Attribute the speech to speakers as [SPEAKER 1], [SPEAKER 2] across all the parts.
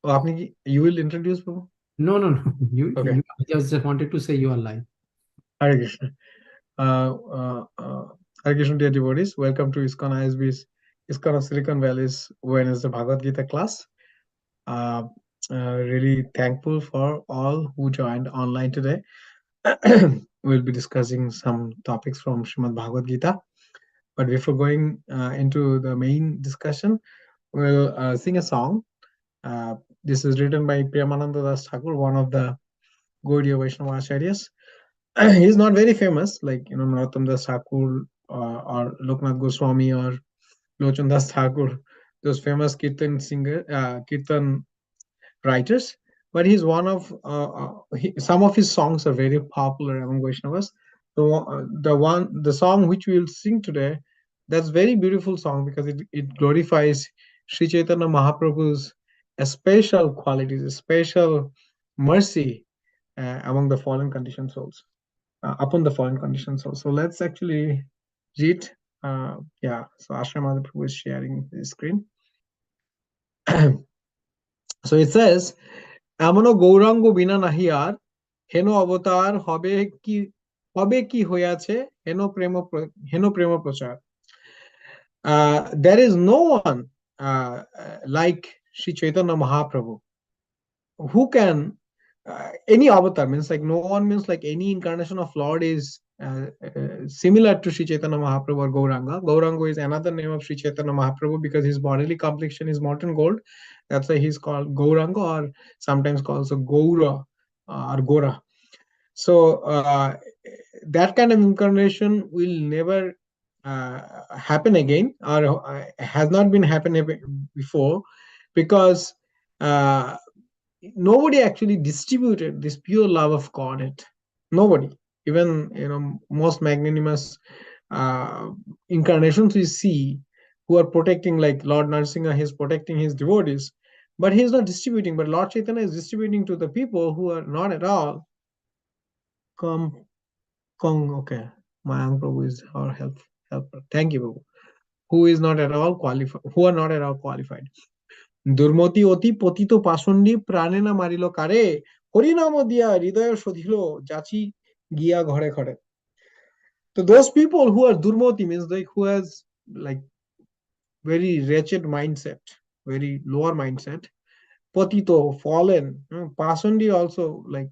[SPEAKER 1] You will introduce, Prabhu?
[SPEAKER 2] No.
[SPEAKER 1] Okay.
[SPEAKER 2] I just wanted to say you are live.
[SPEAKER 1] Hare Krishna. Hare Krishna, dear devotees. Welcome to ISKCON ISV's ISKCON of Silicon Valley's Wednesday Bhagavad Gita class. Uh, really thankful for all who joined online today. We'll be discussing some topics from Srimad Bhagavad Gita. But before going into the main discussion, we'll sing a song. Uh, this is written by Premananda Das Thakur, one of the Gaudiya Vaishnava Acharyas. He's not very famous, like Narottam Das Thakur or Loknath Goswami or Lochan Das Thakur, those famous kirtan writers. But he's one of some of his songs are very popular among Vaishnavas. The song which we will sing today, that's very beautiful song because it glorifies Sri Chaitanya Mahaprabhu's special qualities, special mercy among the fallen conditioned souls, upon the fallen conditioned souls. So let's actually read. Yeah, so Ashram Prabhu is sharing his screen. So it says, এমনও গৌরাঙ্গ বিনা নাহি আর হেন অবতার হবে কি হইয়াছে হেন প্রেম প্রচার. There is no one like Sri Chaitanya Mahaprabhu who can any avatar, means like no one, means like any incarnation of Lord is similar to Sri Chaitanya Mahaprabhu or Gauranga. Gauranga is another name of Sri Chaitanya Mahaprabhu because his bodily complexion is molten gold. That's why he's called Gauranga, or sometimes called also Gaura or Gora. So that kind of incarnation will never happen again, or has not been happening before, because uh, nobody actually distributed this pure love of Godhead. Nobody, even most magnanimous uh, incarnations we see, who are protecting, like Lord Narsinga, he's protecting his devotees, but he's not distributing. But Lord Chaitanya is distributing to the people who are not at all okay. Mayang Prabhu is our helper. Thank you, Prabhu. Who is not at all qualified, who are not at all qualified. দুর্মতি অতি পতিত পাষণ্ডী প্রাণে না মারিল কারে, হরিনাম দিয়া হৃদয় শোধিল যাচি গিয়া ঘরে ঘরে. So those people who are durmoti, means like who has like very wretched mindset, very lower mindset, patito, fallen, pasandi also, like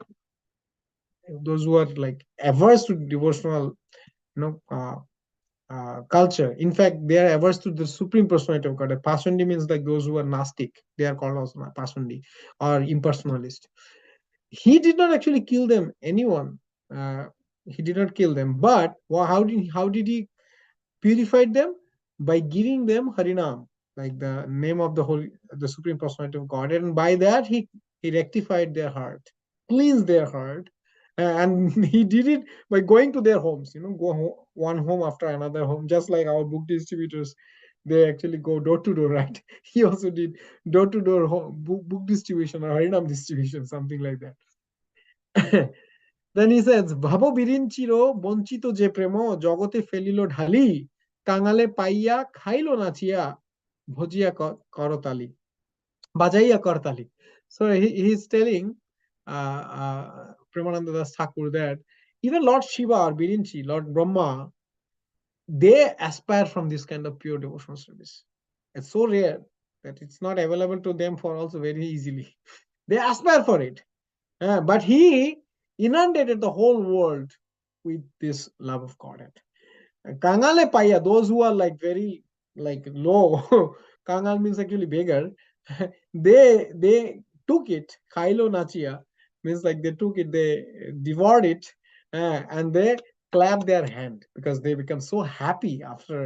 [SPEAKER 1] those who are like averse to devotional culture. In fact, they are averse to the supreme personality of God. Pasandi means like those who are Gnostic. They are called also Pasandi or impersonalist. He did not actually kill them, anyone. He did not kill them. But how did he purify them? By giving them Harinam, like the name of the supreme personality of God. And by that he rectified their heart, cleansed their heart. And he did it by going to their homes, go one home after another home, just like our book distributors. They actually go door to door, right? He also did door to door book distribution or Harinam distribution, something like that. Then he says, ভাবো বিরিঞ্চির বঞ্চিত যে প্রেম জগতে ফেলিল ঢালি, কাঙালে পাইয়া খাইল নাচিয়া ভজিয়া করতালি, বাজাইয়া করতালি. So he's telling Premananda Das Thakur that even Lord Shiva or Birinchi, Lord Brahma, they aspire from this kind of pure devotional service. It's so rare that it's not available to them for also very easily. They aspire for it. But he inundated the whole world with this love of Godhead. Kangale Paya, those who are like very like low, Kangal means actually beggar, they took it, Kailo Nachia, means like they took it, they devoured it, and they clap their hand because they become so happy after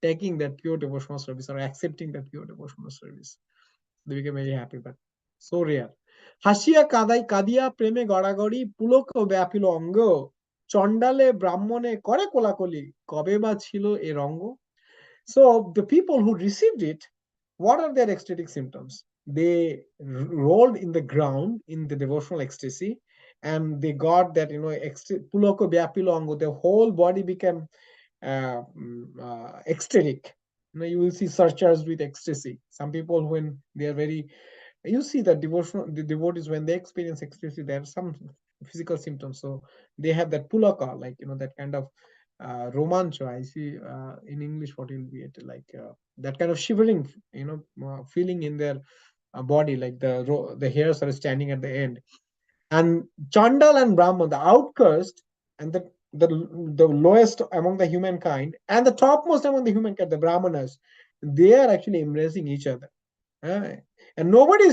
[SPEAKER 1] taking that pure devotional service or accepting that pure devotional service. They become very happy, but so rare. হাসিয়া কাদিয়া প্রেমে গড়াগড়ি পুলক ব্যাপিল অঙ্গ, চণ্ডালে ব্রাহ্মণে করে কোলাকলি কবে বা ছিল এ রঙ্গ. So the people who received it, what are their ecstatic symptoms? They rolled in the ground in the devotional ecstasy, and they got that puloko byapilo ango, the whole body became ecstatic. You will see searchers with ecstasy. Some people, when they are very You see that the devotees, when they experience ecstasy, there are some physical symptoms. So they have that pulaka, like that kind of romancho. I see in English what will be it like that kind of shivering, feeling in their body, like the hairs are standing at the end. And Chandal and Brahman, the outcast and the lowest among the humankind and the topmost among the humankind, the Brahmanas, they are actually embracing each other. Uh, and nobody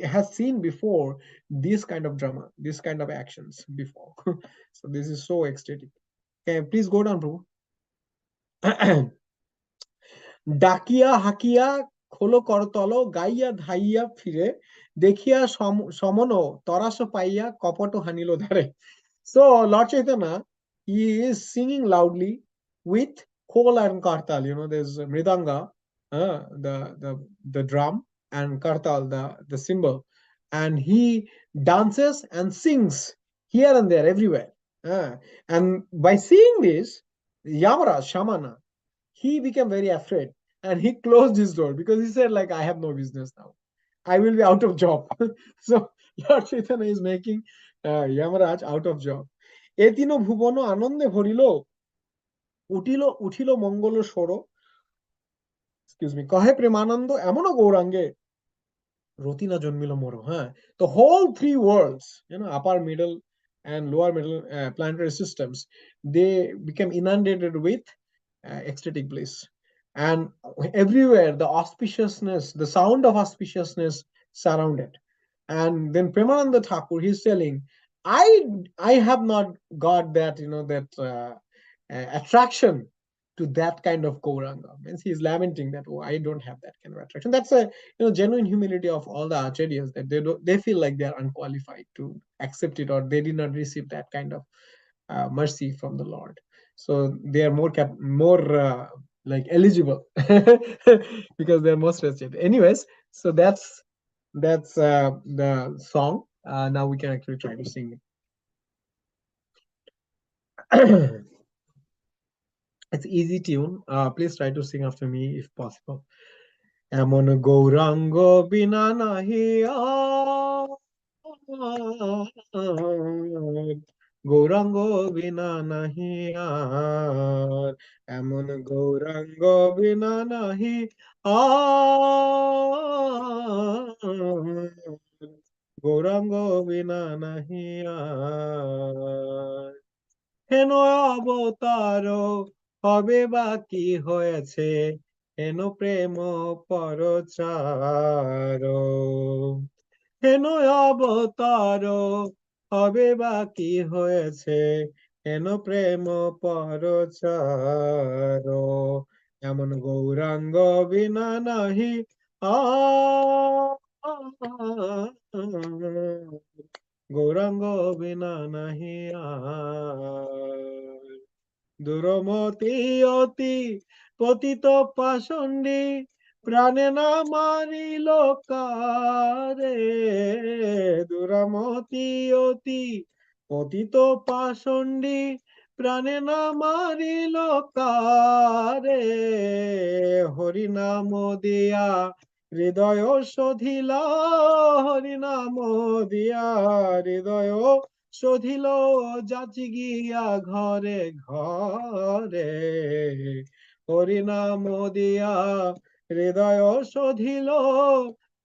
[SPEAKER 1] has seen before this kind of drama, this kind of actions before. So this is so ecstatic. Okay, please go down, Prabhu. ডাকিয়া হাকিয়া খোলো করতল গাইয়া ধাইয়া ফিরে দেখিয়া সমন তরাস পাইয়া কপট Hanil ধারে. So Lord Chaitanya, he is singing loudly with khol and kartal. There's mridanga, the drum, and kartal, the cymbal, and he dances and sings here and there everywhere. And by seeing this, Yamara Shamana, he became very afraid and he closed his door because he said, like, I have no business now. I will be out of job. So Lord Chaitanya is making Yamaraj out of job. এতিনো ভুবন আনন্দে ভরিল উঠিল উঠিল মঙ্গল স্বর excuse me কহে প্রেমানন্দ এমনও গৌরাঙ্গে Rotina Jonmilo Moro, huh? The whole three worlds, upper, middle, and lower middle planetary systems, they become inundated with ecstatic bliss. And everywhere, the auspiciousness, the sound of auspiciousness surrounded. And then Premananda Thakur, he's telling, I have not got that, attraction to that kind of Gauranga. Means he's lamenting that, oh, I don't have that kind of attraction. That's a genuine humility of all the acharyas, that they feel like they are unqualified to accept it, or they did not receive that kind of mercy from the Lord. So they are more like eligible because they're more stretched. Anyways, so that's the song. Now we can actually try to sing it. It's easy tune. Please try to sing after me if possible. এমন গৌরাঙ্গ বিনা নাহি আর, গৌরাঙ্গ বিনা নাহি আর, এমন গৌরাঙ্গ বিনা নাহি আর, গৌরাঙ্গ বিনা নাহি আর, হেন অবতার হবে বা কি হয়েছে, হেন প্রেম পরচার, হেন অবতার হবে বা কি হয়েছে, হেন প্রেম পরচার, এমন গৌরাঙ্গ বিনা নাহি গৌরাঙ্গ বিনা নাহি আর, দুরমতি অতি পতিত পাষণ্ডী প্রাণে না মারিল কারে, দুরমতি অতি পতিত পাষণ্ডী প্রাণে না মারিল কারে, হরিনাম দিয়া হৃদয় শোধিলা, হরিনাম দিয়া হৃদয় শোধিল, যাচি গিয়া ঘরে ঘরে, হরিনাম দিয়া হৃদয় শোধিল,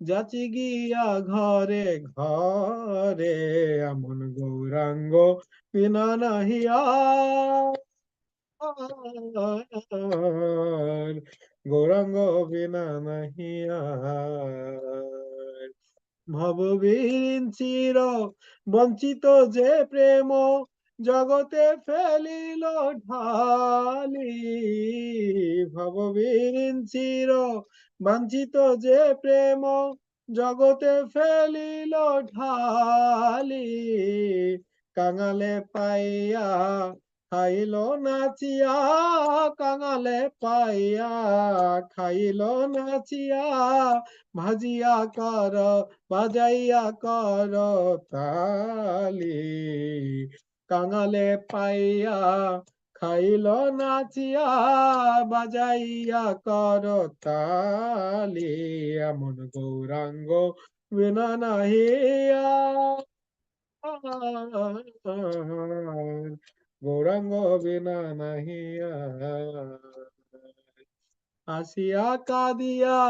[SPEAKER 1] যাচি গিয়া ঘরে ঘরে, এমন গৌরাঙ্গ বিনা নাহি আর, গৌরাঙ্গ বিনা নাহি আর, ভববিঞ্চির বঞ্চিত যে প্রেম জগতে ফেলিল ঢালি, ভববিঞ্চির বঞ্চিত যে প্রেম জগতে ফেলিল ঢালি, কাঙালে পাইয়া খাইল নাচিয়া, কাঙালে পাইয়া খাইল নাচিয়া, ভাজিয়া কর বাজাইয়া কর তালি, কাঙালে পাইয়া খাইল নাচিয়া, বাজাইয়া কর তালি, এমন গৌরাঙ্গ বিনা নাহি গৌরাঙ্গ বিনা নাহি আসিয়া কাঁদিয়া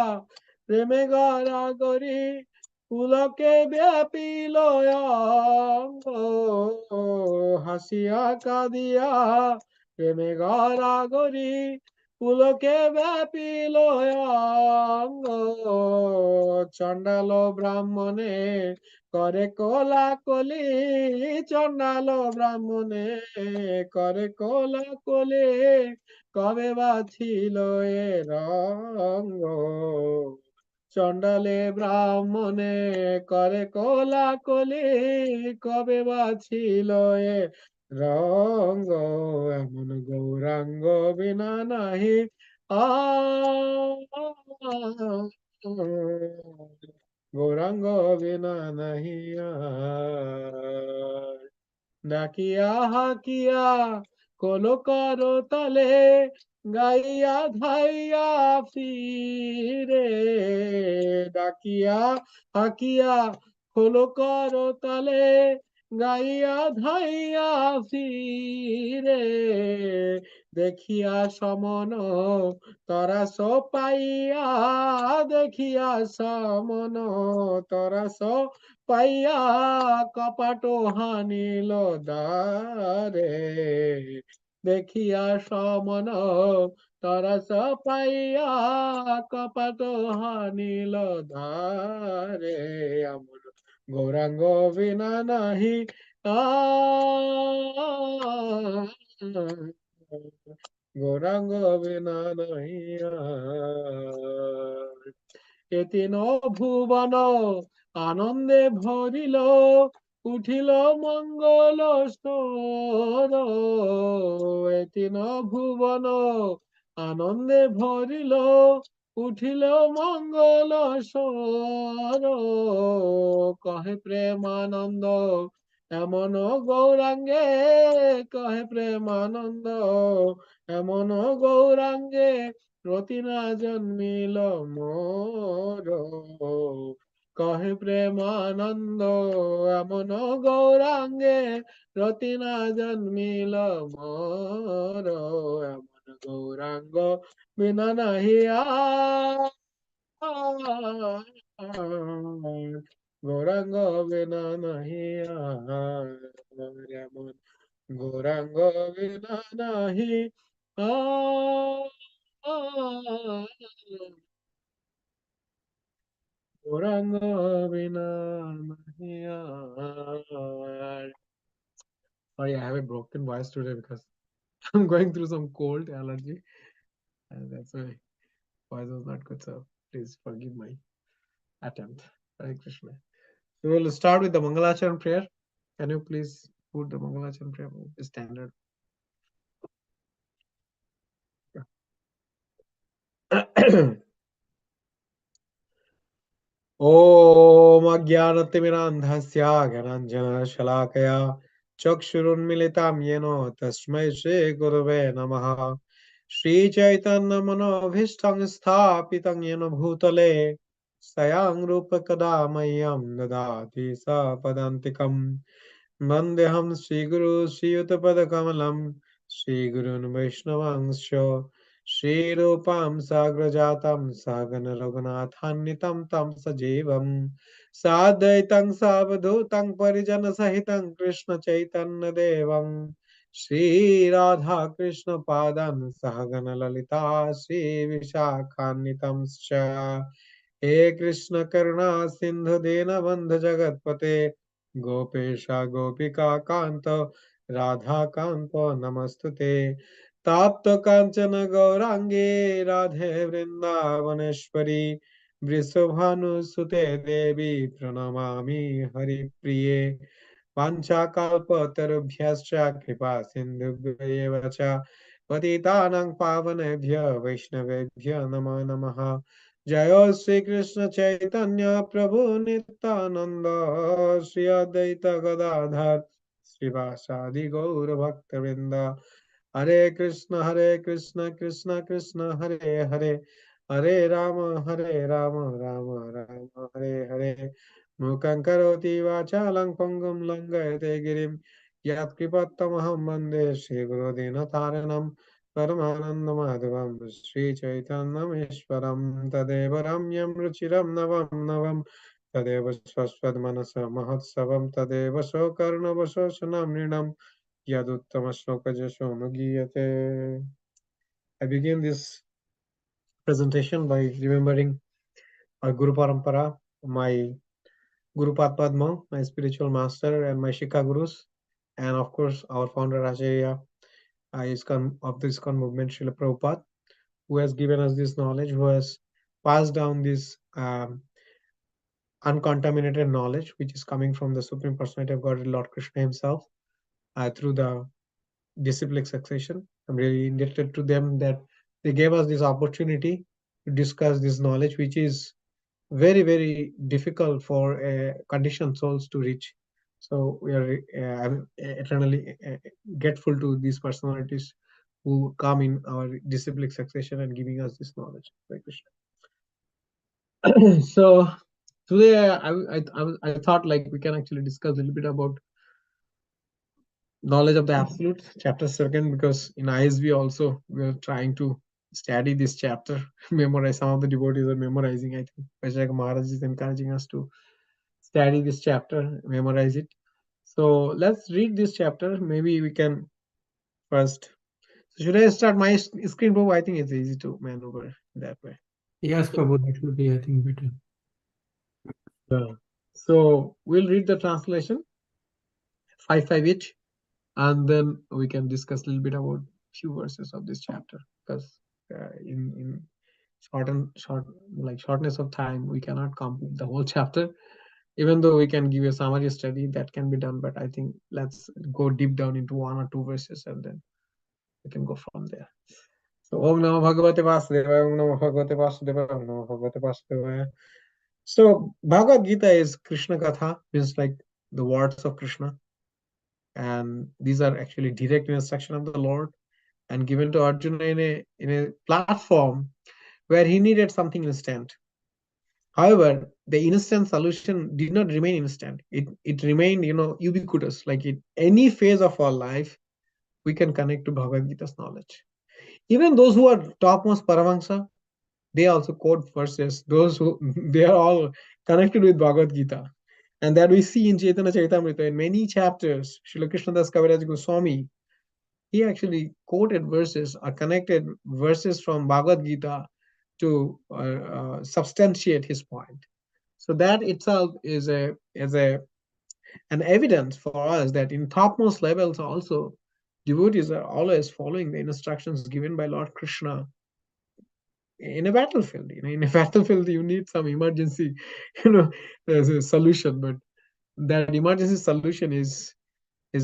[SPEAKER 1] প্রেমে গড়াগড়ি পুলকে ব্যাপিল অঙ্গ হাসিয়া কাঁদিয়া প্রেমে গড়াগড়ি পুলকে ব্যাপিল অঙ্গ চণ্ডাল ব্রাহ্মণে করে কোলাকুলি চণ্ডাল ব্রাহ্মণে করে কোলাকুলি কবে বা ছিল এ রঙ্গ চণ্ডালে ব্রাহ্মণে করে কোলাকুলি কবে বা ছিল এ রঙ্গ এমন গৌরাঙ্গ বিনা নাহি আ গৌরাঙ্গ বিনা নাহি আর ডাকিয়া হাকিয়া কোলো করো তালে গাইয়া ধাইয়া ফিরে ডাকিয়া হাকিয়া কোলো করো তালে গাইয়া ধাইয়া ফিরে দেখিয়া সমন তরাস পাইয়া দেখিয়া সমন তরাস পাইয়া কপাট হানিল দ্বারে দেখিয়া সমন তরস পাইয়া কপাট হানিল দ্বারে আমর গৌরাঙ্গ বিনা নাহি আ গৌরাঙ্গ বিনা নাহি আর এতিন ভুবন আনন্দে ভরিল উঠিল মঙ্গল স্তোর এতিন ভুবন আনন্দে ভরিল উঠিল মঙ্গল স্বর কহে প্রেমানন্দ এমন গৌরাঙ্গে কহে প্রেমানন্দ এমন গৌরাঙ্গে রতি না জন্মিল মোর কহে প্রেমানন্দ এমন গৌরাঙ্গে রতি না জন্মিল মোর এমন গৌরাঙ্গ বিনা নাহি গৌরাঙ্গ বিনা নাহি এমন গৌরাঙ্গ বিনা নাহি গৌরাঙ্গ বিনা নাহি Sorry, I have a broken voice today because I'm going through some cold allergy, and that's why voice was not good. So please forgive my attempt. Hare Krishna. We will start with the Mangalacharna prayer. Can you please put the Mangalacharna prayer standard? ॐ अज्ञानतिमिरान्धस्य ज्ञानाञ्जनशलाकया चक्षुरुन्मिलितं येन तस्मै श्रीगुरवे नमः श्रीचैतन्यमनोभीष्टं स्थापितं येन भूतले स्वयं रूपकदा मह्यं ददाति सपदान्तिकम् वन्देऽहं श्रीगुरु श्रीयुतपदकमलं श्रीगुरून् वैष्णवांश्च श्रीरूपां साग्रजातं सहगण रघुनाथान्वितं तं सजीवं साद्वैतं सावधूतं परिजनसहितं कृष्णचैतन्यदेवं श्रीराधाकृष्णपादान् सहगण ललिता श्रीविशाखान्वितं च हे कृष्ण करुणा सिन्धु दीनबन्धु जगत्पते गोपेश गोपिका कान्त राधा कान्त नमस्तुते ताप्त कांचन गौरांगे राधे वृंदावनेश्वरी वृषभानुसुते देवी प्रणमामि हरिप्रिये वाञ्छाकल्पतरुभ्यश्च कृपा सिन्धुभ्येव च पतितानां पावनेभ्य वैष्णवेभ्य नमो नमः जय श्री कृष्ण चैतन्य प्रभु नित्यानंद श्री अद्वैत गदाधर श्रीवासादि गौर भक्तवृंद हरे Krishna Krishna Krishna Hare Hare Hare Rama, Rama Rama, Hare Hare. Mukhaṁ karoti vācālaṁ pangam langayate girim. Yat kripattamahamْ vande Shri Guru Dinataranam. Paramanandam Shri Chaitanyameshwaram Tadeva Ramyam Ruchiram Navam Navam Tadeva Swaswad Manasa Mahotsavam Tadeva Sokarnavasoshanam Nrinam Yaduttama Shloka Jasho Nugiyate. I begin this presentation by remembering our Guru Parampara, my Guru Padma, my spiritual master, and my Shikha Gurus, and of course our founder Acharya ISKCON of the ISKCON movement, Srila Prabhupada, who has given us this knowledge, who has passed down this uncontaminated knowledge, which is coming from the Supreme Personality of Godhead, Lord Krishna Himself, through the disciplic succession. I'm really indebted to them that they gave us this opportunity to discuss this knowledge, which is very, very difficult for conditioned souls to reach. So we are I'm eternally grateful to these personalities who come in our disciplic succession and giving us this knowledge. Hare Krishna. So today I thought like we can actually discuss a little bit about knowledge of the absolute, chapter second, because in ISV also we are trying to study this chapter, memorize. Some of the devotees are memorizing. I think Vajrayana Maharaj is encouraging us to study this chapter, memorize it. So let's read this chapter. Maybe we can first. So should I start my screen, Bob? I think it's easy to maneuver that way.
[SPEAKER 2] Yes, Prabhu, that should be, I think, better.
[SPEAKER 1] Yeah. So we'll read the translation, 5 each, and then we can discuss a little bit about few verses of this chapter, because in shortness of time we cannot complete the whole chapter. Even though we can give a summary study, that can be done, but I think let's go deep down into 1 or 2 verses and then we can go from there. So Om Namo Bhagavate Vasudevaya, Om Namo Bhagavate Vasudevaya, Om Namo Bhagavate Vasudevaya. So Bhagavad Gita is Krishna Katha, means like the words of Krishna, and these are actually direct instruction of the Lord and given to Arjuna in a platform where he needed something instant. However, the instant solution did not remain instant. It remained, ubiquitous. Like in any phase of our life, we can connect to Bhagavad Gita's knowledge. Even those who are topmost Paramahansa, they also quote verses. Those who they are all connected with Bhagavad Gita. And that we see in Chaitanya Charitamrita in many chapters. Srila Krishnadas Kaviraj Goswami, he actually quoted verses or connected verses from Bhagavad Gita to substantiate his point. So that itself is an evidence for us that in topmost levels also devotees are always following the instructions given by Lord Krishna in a battlefield. In a battlefield you need some emergency, you know, solution, but that emergency solution is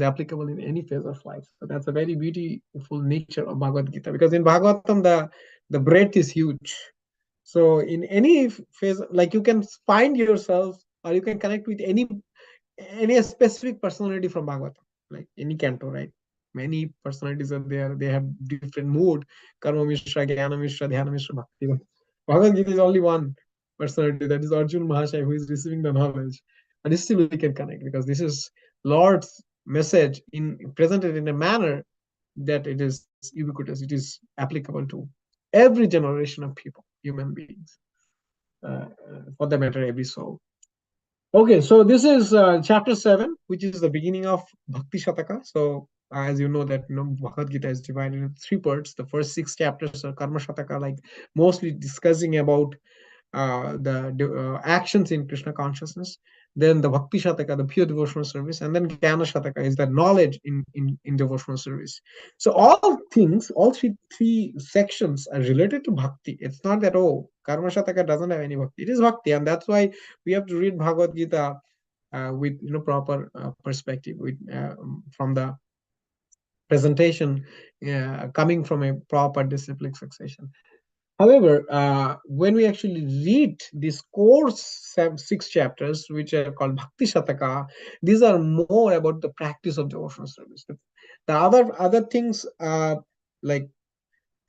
[SPEAKER 1] applicable in any phase of life. So that's a very beautiful nature of Bhagavad Gita, because in Bhagavatam the breadth is huge. So in any phase, like you can find yourself or you can connect with any specific personality from Bhagavatam, like any canto, right? Many personalities are there. They have different mood. Karma Mishra, Jnana Mishra, Dhyana Mishra, Bhakti. Bhagavad Gita is only one personality, that is Arjuna Mahashaya, who is receiving the knowledge. And still we can connect because this is Lord's message presented in a manner that it is ubiquitous. It is applicable to every generation of people, human beings, for that matter, every soul. Okay, so this is chapter 7, which is the beginning of Bhakti Shataka. So as you know that Bhagavad Gita is divided into 3 parts. The first 6 chapters are Karma Shataka, like mostly discussing about the actions in Krishna consciousness. Then the Bhakti Shataka, the pure devotional service, and then Jnana Shataka is the knowledge in devotional service. So all things, all three sections are related to Bhakti. It's not that, oh, Karma Shataka doesn't have any Bhakti. It is Bhakti, and that's why we have to read Bhagavad Gita with proper perspective, with from the presentation coming from a proper disciplic succession. However, when we actually read these core 6 chapters, which are called Bhakti Shataka, these are more about the practice of devotional service. The other things like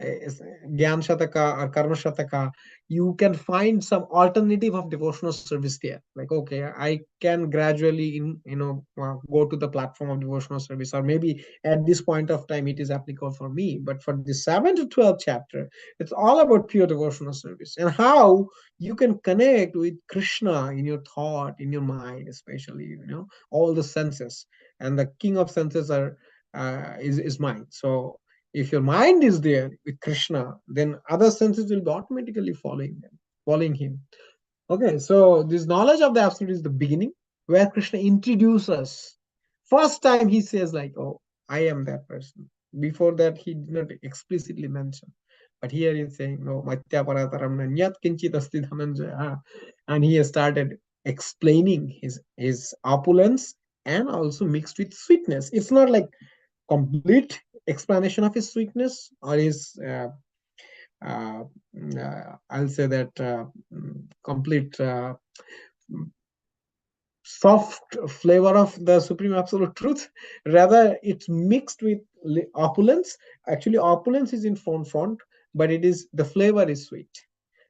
[SPEAKER 1] Gyan Shataka or Karma Shataka, you can find some alternative of devotional service there. Like, okay, I can gradually, go to the platform of devotional service, or maybe at this point of time it is applicable for me. But for the 7 to 12 chapter, it's all about pure devotional service and how you can connect with Krishna in your thought, in your mind, especially, all the senses. And the king of senses is mind. So if your mind is there with Krishna, then other senses will be automatically following him. Okay, so this knowledge of the absolute is the beginning where Krishna introduces us. First time he says, like, oh, I am that person. Before that, he did not explicitly mention. But here he's saying, no, Matya Parataram Nanyat Kinchit Asti Dhananjaya. And he has started explaining his opulence and also mixed with sweetness. It's not like complete explanation of his sweetness or his uh, I'll say that complete soft flavor of the supreme absolute truth. Rather, it's mixed with opulence. Actually, opulence is in front, but it is the flavor is sweet,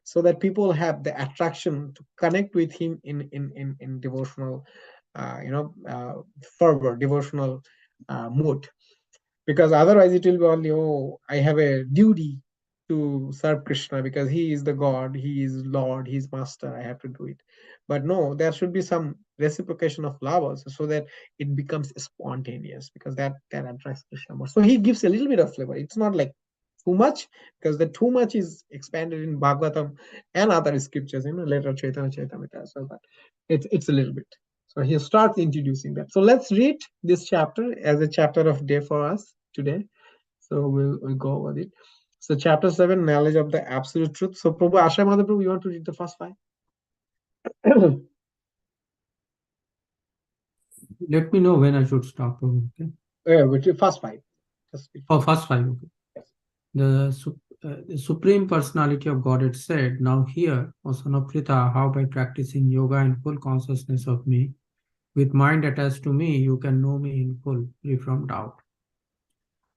[SPEAKER 1] so that people have the attraction to connect with him in devotional, fervor, devotional mood, because otherwise it will be only, oh, I have a duty to serve Krishna because he is the God, he is Lord, he is Master, I have to do it. But no, there should be some reciprocation of love also, so that it becomes spontaneous, because that attracts Krishna more. So he gives a little bit of flavor. It's not like too much, because the too much is expanded in Bhagavatam and other scriptures, later Chaitanya Chaitamrita as well, but it's a little bit. So he starts introducing that. So let's read this chapter as a chapter of day for us today. So we'll go over it. So chapter 7, knowledge of the absolute truth. So Prabhu Asha Mother Prabhu, you want to read the first five?
[SPEAKER 2] Let me know when I should stop. Okay.
[SPEAKER 1] Yeah, which first five. Just read
[SPEAKER 2] Oh,
[SPEAKER 1] first.
[SPEAKER 2] first five. Okay.
[SPEAKER 1] Yes.
[SPEAKER 2] The Supreme Personality of Godhead said, "Now hear, O son of Pritha, how by practicing yoga in full consciousness of me, with mind attached to me, you can know me in full, free from doubt.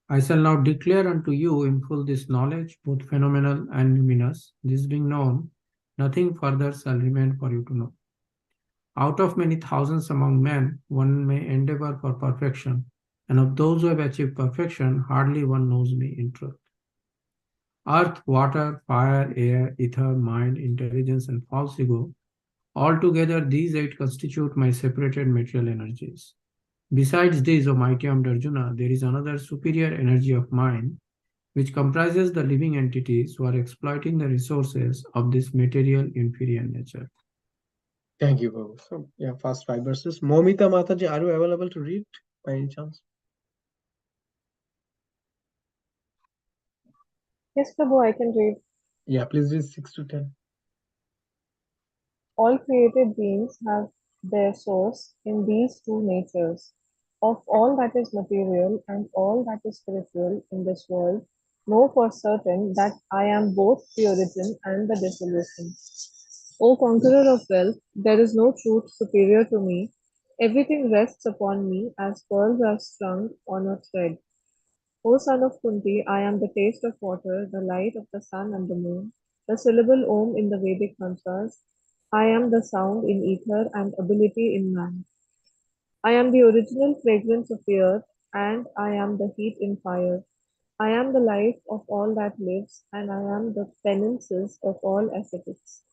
[SPEAKER 2] I shall now declare unto you in full this knowledge, both phenomenal and luminous. This being known, nothing further shall remain for you to know. Out of many thousands among men, one may endeavor for perfection, and of those who have achieved perfection, hardly one knows me in truth. Earth, water, fire, air, ether, mind, intelligence, and false ego, altogether these eight constitute my separated material energies. Besides these, O mighty armed Arjuna, there is another superior energy of mind, which comprises the living entities who are exploiting the resources of this material inferior nature."
[SPEAKER 1] Thank you, Prabhu. So yeah, first five verses. Momita Mataji, are you available to read by any chance?
[SPEAKER 3] Yes, Prabhu, I can read.
[SPEAKER 1] Yeah, please read 6 to 10.
[SPEAKER 3] All created beings have their source in these two natures. Of all that is material and all that is spiritual in this world, know for certain that I am both the origin and the dissolution. O conqueror of wealth, there is no truth superior to me. Everything rests upon me as pearls are strung on a thread. O son of Kunti, I am the taste of water, the light of the sun and the moon, the syllable Om in the Vedic mantras. I am the sound in ether and ability in man. I am the original fragrance of the earth, and I am the heat in fire. I am the life of all that lives, and I am the penances of all ascetics.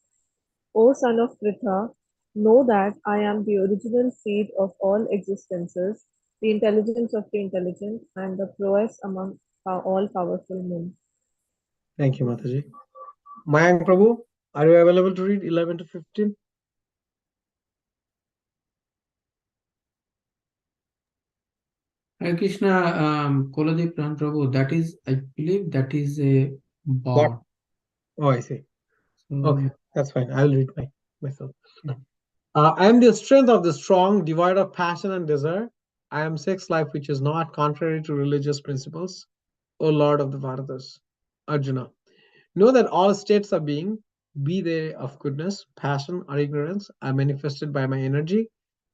[SPEAKER 3] O son of Pritha, know that I am the original seed of all existences, the intelligence of the intelligent, and the prowess among all powerful men.
[SPEAKER 1] Thank you, Mataji. Mayank Prabhu, are you available to read 11 to 15?
[SPEAKER 2] Hare Krishna, Kolodwip Prabhu, that is, I believe that is a
[SPEAKER 1] What?
[SPEAKER 2] bot.
[SPEAKER 1] Oh, I see. Okay,
[SPEAKER 2] So,
[SPEAKER 1] that's fine. I'll read myself. I am the strength of the strong, devoid of passion and desire. I am sex life which is not contrary to religious principles. O Lord of the Bharatas. Arjuna. Know that all states of being, be they of goodness, passion, or ignorance, are manifested by my energy.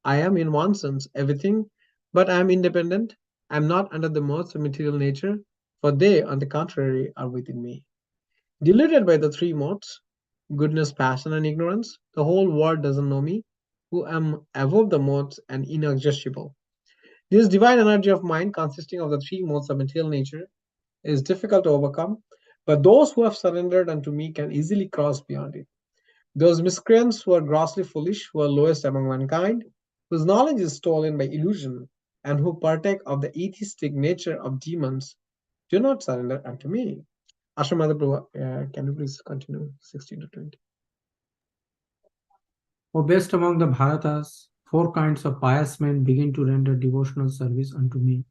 [SPEAKER 1] I am, in one sense, everything, but I am independent. I am not under the modes of material nature. for they, on the contrary, are within me. Deluded by the three modes, goodness, passion, and ignorance, the whole world doesn't know me, who am above the modes and inexhaustible. This divine energy of mind, consisting of the three modes of material nature, is difficult to overcome, but those who have surrendered unto me can easily cross beyond it. Those miscreants who are grossly foolish, who are lowest among mankind, whose knowledge is stolen by illusion, and who partake of the atheistic nature of demons, do not surrender unto me. Ashramada Prabhu, can you please continue 16 to 20?
[SPEAKER 2] O best among the Bharatas, four kinds of pious men begin to render devotional service unto me: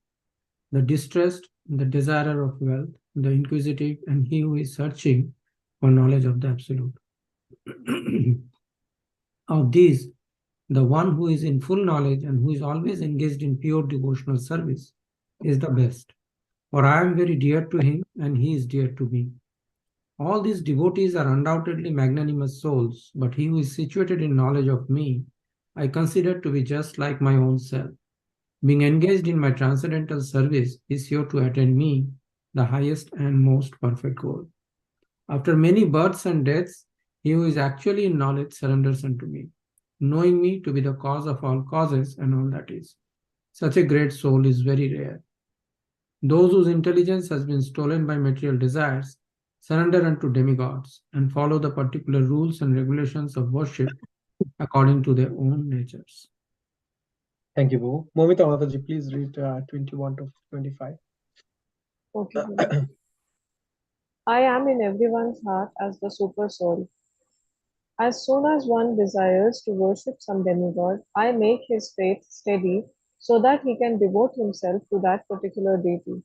[SPEAKER 2] the distressed, the desirer of wealth, the inquisitive, and he who is searching for knowledge of the Absolute. Of these, the one who is in full knowledge and who is always engaged in pure devotional service is the best, for I am very dear to him and he is dear to me. All these devotees are undoubtedly magnanimous souls, but he who is situated in knowledge of me, I consider to be just like my own self. Being engaged in my transcendental service is sure to attain me, the highest and most perfect goal. After many births and deaths, he who is actually in knowledge surrenders unto me, knowing me to be the cause of all causes and all that is. Such a great soul is very rare. Those whose intelligence has been stolen by material desires surrender unto demigods and follow the particular rules and regulations of worship according to their own natures.
[SPEAKER 1] Thank you, Boo. Momita Mataji, please read 21 to 25.
[SPEAKER 3] Okay, Guru. I am in everyone's heart as the super soul. As soon as one desires to worship some demigod, I make his faith steady so that he can devote himself to that particular deity.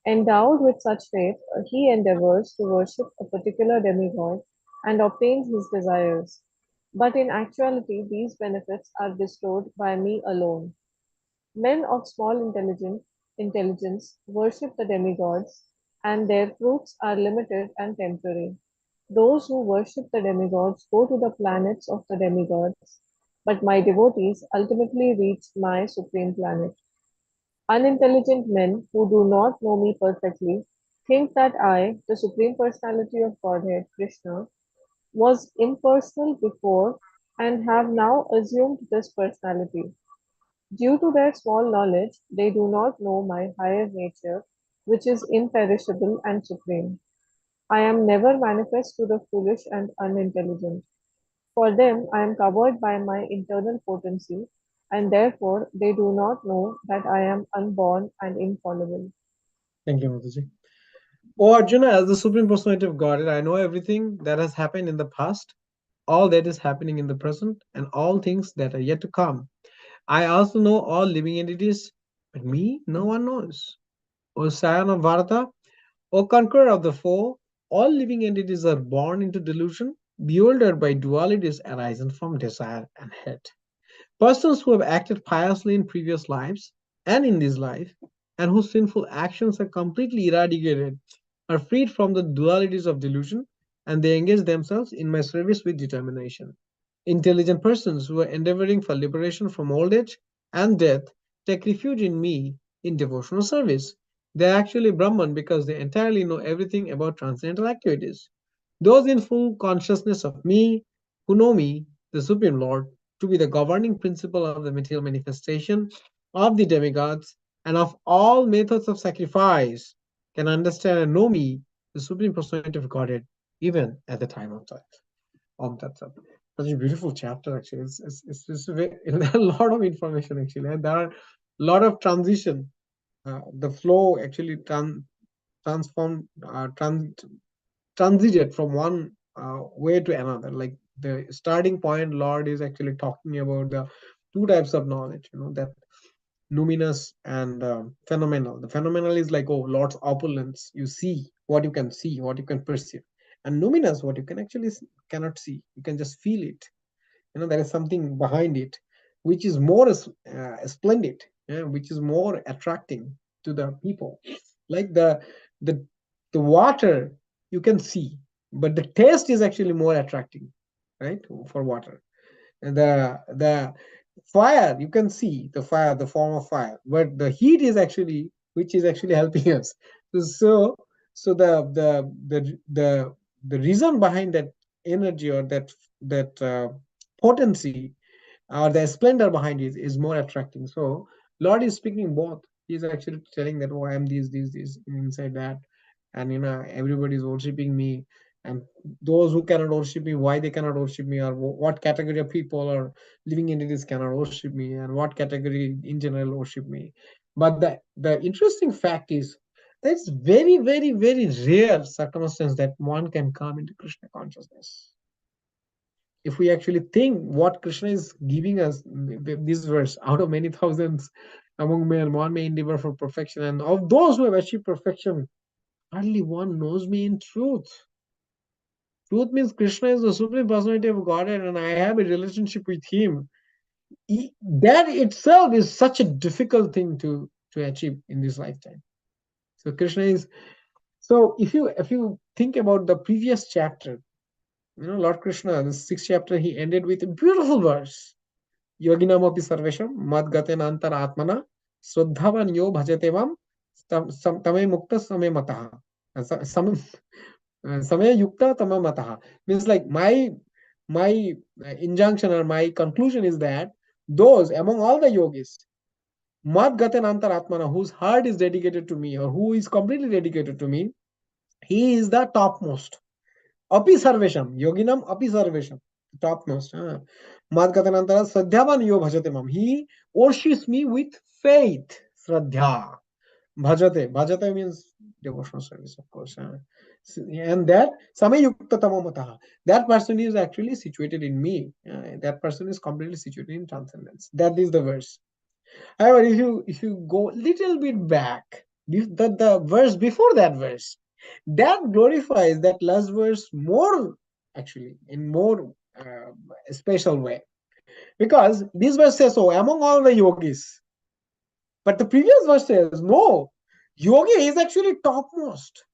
[SPEAKER 3] Endowed with such faith, he endeavors to worship a particular demigod and obtains his desires. But in actuality, these benefits are bestowed by me alone. Men of small intelligence worship the demigods, and their fruits are limited and temporary. Those who worship the demigods go to the planets of the demigods, but my devotees ultimately reach my supreme planet. Unintelligent men who do not know me perfectly think that I, the Supreme Personality of Godhead, Krishna, was impersonal before and have now assumed this personality. Due to their small knowledge, they do not know my higher nature, which is imperishable and supreme. I am never manifest to the foolish and unintelligent. For them, I am covered by my internal potency, and therefore they do not know that I am unborn and infallible.
[SPEAKER 1] Thank you, Mataji. Oh, Arjuna, as the Supreme Personality of Godhead, I know everything that has happened in the past, all that is happening in the present, and all things that are yet to come. I also know all living entities, but me, no one knows. O scion of Bharata, O conqueror of the foe, all living entities are born into delusion, bewildered by dualities arising from desire and hate. Persons who have acted piously in previous lives and in this life, and whose sinful actions are completely eradicated, are freed from the dualities of delusion, and they engage themselves in my service with determination. Intelligent persons who are endeavoring for liberation from old age and death take refuge in me in devotional service. They are actually Brahman because they entirely know everything about transcendental activities. Those in full consciousness of me, who know me, the Supreme Lord, to be the governing principle of the material manifestation of the demigods and of all methods of sacrifice, can understand and know me, the Supreme Personality of Godhead, even at the time of death. That's such a beautiful chapter, actually. It's a lot of information, actually. And there are a lot of transition. The flow actually transformed, transited from one way to another. Like the starting point, Lord is actually talking about the two types of knowledge, that luminous and phenomenal. The phenomenal is like, oh, Lord's opulence. You see, what you can perceive. And luminous, what you can actually cannot see. You can just feel it. There is something behind it, which is more splendid, yeah, which is more attracting to the people. Like the the water you can see, but the taste is actually more attracting, right, for water. And the fire, you can see the fire, the form of fire, but the heat is actually which is actually helping us. So, so the reason behind that energy, or that potency, or the splendor behind it, is more attracting. So Lord is speaking both. He's actually telling that, oh, I am this inside that, and everybody is worshiping me. And those who cannot worship me, why they cannot worship me, or what category of people are living into this cannot worship me, and what category in general worship me. But the interesting fact is that's very, very, very rare circumstance that one can come into Krishna consciousness. If we actually think what Krishna is giving us, this verse, out of many thousands among men, one may endeavor for perfection, and of those who have achieved perfection, hardly one knows me in truth. Truth means Krishna is the Supreme Personality of Godhead, and I have a relationship with Him. That itself is such a difficult thing to achieve in this lifetime. So Krishna is. So if you think about the previous chapter, Lord Krishna, the sixth chapter, he ended with a beautiful verse. Yoginam api sarvesham madgaten antar atmana श्रद्धावान यो भजते mam tame mukta same mataha. Samaya yukta tama mataha means, like, my injunction or my conclusion is that those among all the yogis, mad gaten antar atmana, whose heart is dedicated to me, or who is completely dedicated to me, he is the topmost. Api sarvesham, yoginam api sarvesham, topmost. Mad gaten antara sadhyavan yo bhajate mam, he worships me with faith. Shraddha. Bhajate means devotional service, of course. And that samayukta tamamataha, that person is actually situated in me. That person is completely situated in transcendence. That is the verse. However, if you go little bit back, the verse before that verse, that glorifies that last verse more, actually, in more special way, because this verse says, so among all the yogis, but the previous verse says, no, yogi is actually topmost.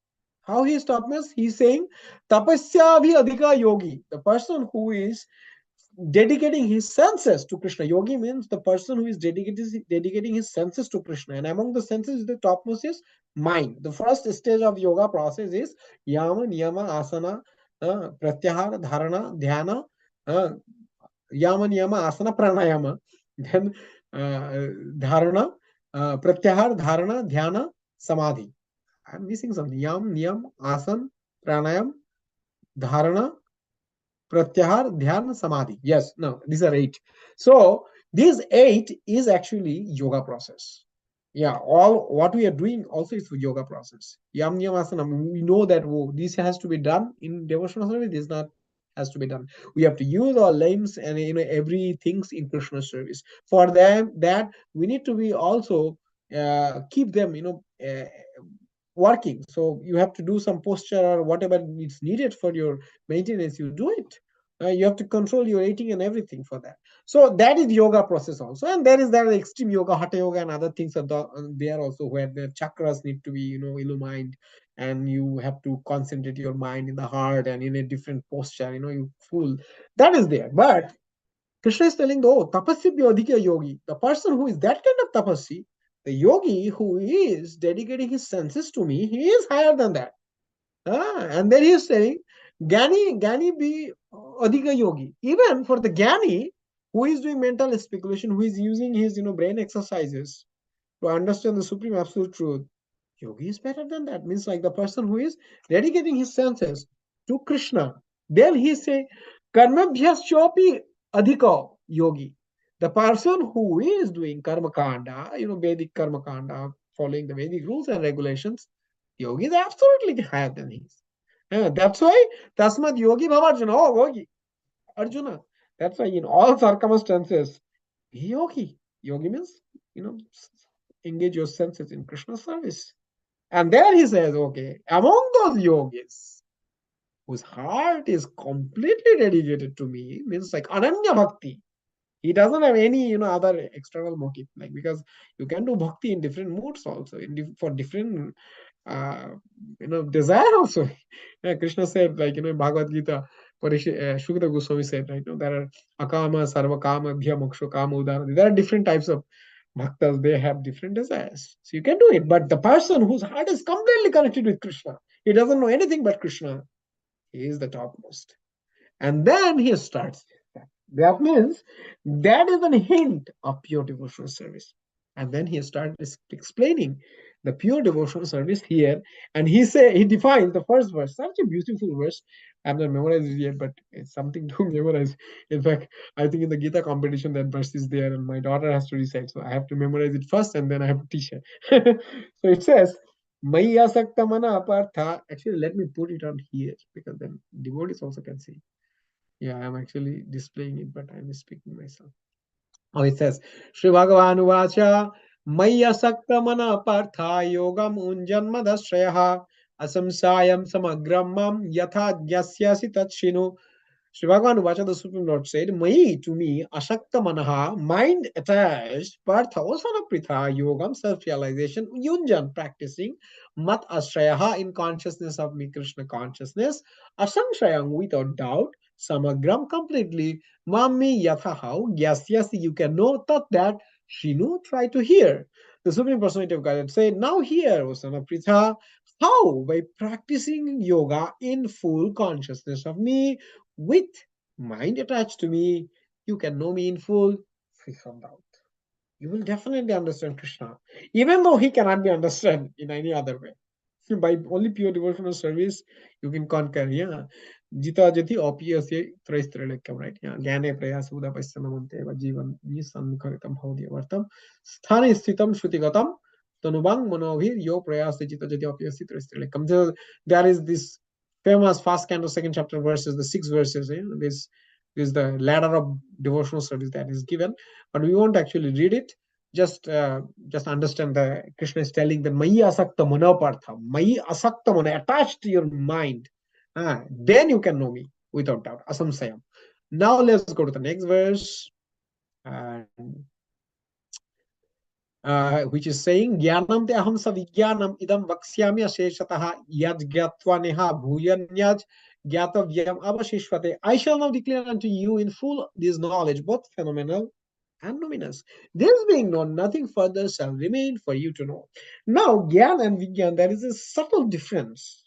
[SPEAKER 1] How he is topmost? He's saying, tapasya bhi adhika yogi, the person who is dedicating his senses to Krishna. Yogi means the person who is dedicating his senses to Krishna. And among the senses, the topmost is mind. The first stage of yoga process is yama, niyama, asana, pratyahara, dharana, dhyana, yama, niyama, asana, pranayama. Then dharana, pratyahara, dharana, dhyana, samadhi. I'm missing something. Yam, niyam, asan, pranayam, dharana, pratyahar, dhyan, samadhi. Yes, no, these are 8. So these 8 is actually yoga process. Yeah, all what we are doing also is yoga process. Yam niyam asana, we know that this has to be done in devotional service. This not has to be done. We have to use our limbs and everything's in Krishna service. For them, that we need to be also keep them working. So you have to do some posture or whatever is needed for your maintenance. You do it. You have to control your eating and everything for that. So that is yoga process also. And there is that extreme yoga, hatha yoga, and other things are there also, where the chakras need to be illumined, and you have to concentrate your mind in the heart and in a different posture. You full that is there. But Krishna is telling, oh, tapasya adhika yogi, the person who is that kind of tapasya, the yogi who is dedicating his senses to me, he is higher than that. And then he is saying, Gani be adhika yogi. Even for the Gani, who is doing mental speculation, who is using his brain exercises to understand the supreme absolute truth, yogi is better than that. Means, like, the person who is dedicating his senses to Krishna. Then he say, karmabhyas chopi adhika yogi. The person who is doing karma kanda, Vedic karma kanda, following the Vedic rules and regulations, yogi is absolutely higher than he is. That's why tasmad yogi bhavarjuna. Oh, yogi, Arjuna. That's why in all circumstances, be yogi. Yogi means, engage your senses in Krishna service. And there he says, okay, among those yogis whose heart is completely dedicated to me, means like Ananya Bhakti. He doesn't have any, other external motive, like, because you can do bhakti in different moods also, for different, desire also. Krishna said, like, in Bhagavad Gita, Shukadeva Goswami said, right, there are akama, sarva kama, bhya moksha kama udara. There are different types of Bhaktas, they have different desires. So you can do it. But the person whose heart is completely connected with Krishna, he doesn't know anything but Krishna, he is the topmost. And then he starts. That means that is a hint of pure devotional service. And then he started explaining the pure devotional service here. And he defines the first verse, such a beautiful verse. I'm not memorized it yet, but it's something to memorize. In fact, I think in the Gita competition that verse is there, and my daughter has to recite. So I have to memorize it first, and then I have to teach her. So it says, Maya Sakta Mana Apartha. Actually, let me put it on here because then devotees also can see. Yeah, I'm actually displaying it, but I'm speaking myself. Oh, it says, Sri Bhagavan Uvacha, Maya Sakta Mana Partha Yogam Unjanmadashraya Asamsayam Samagramam Yatha Gyasyasi Tatshinu. Sri Bhagavan Uvacha, the Supreme Lord said, Mai to me, Ashakta Manaha, mind attached, Partha, Osana Pritha, Yogam, self realization, Yunjan, practicing, Mat Ashrayaha, in consciousness of me, Krishna consciousness, Asamshayam, without doubt, Samagram, completely, Mami Yatha, yes, yes, you can know, thought that, Shinu, try to hear. The Supreme Personality of Godhead said, now hear, Osana Pritha, how? By practicing yoga in full consciousness of me, with mind attached to me, you can know me in full, free from doubt. You will definitely understand Krishna, even though he cannot be understood in any other way. By only pure devotional service, you can conquer. Yeah. Jita jati opiyasya traistrelekam, right? Yeah. Gyane prayasa uda paisyanamante va jivan nisanmukaritam bhavadyavartam sthane sthitam shrutigatam tanubang manobhir yo prayasa jita jati opiyasya traistrelekam. There is this famous first canto, second chapter verses, the 6 verses. This is the ladder of devotional service that is given, but we won't actually read it. Just understand the Krishna is telling that Maya Asakta Manapartha, Maya Asakta Mana, attached to your mind. Then you can know me without doubt. Asamsayam. Now let's go to the next verse, and which is saying Jnanam te aham sa vijnanam idam vaksyami asheshataha yad gyatva neha bhuyanyaj gyatavyam avashishvate. I shall now declare unto you in full this knowledge, both phenomenal and luminous. This being known, nothing further shall remain for you to know. Now, Gyan and Vigyan, there is a subtle difference.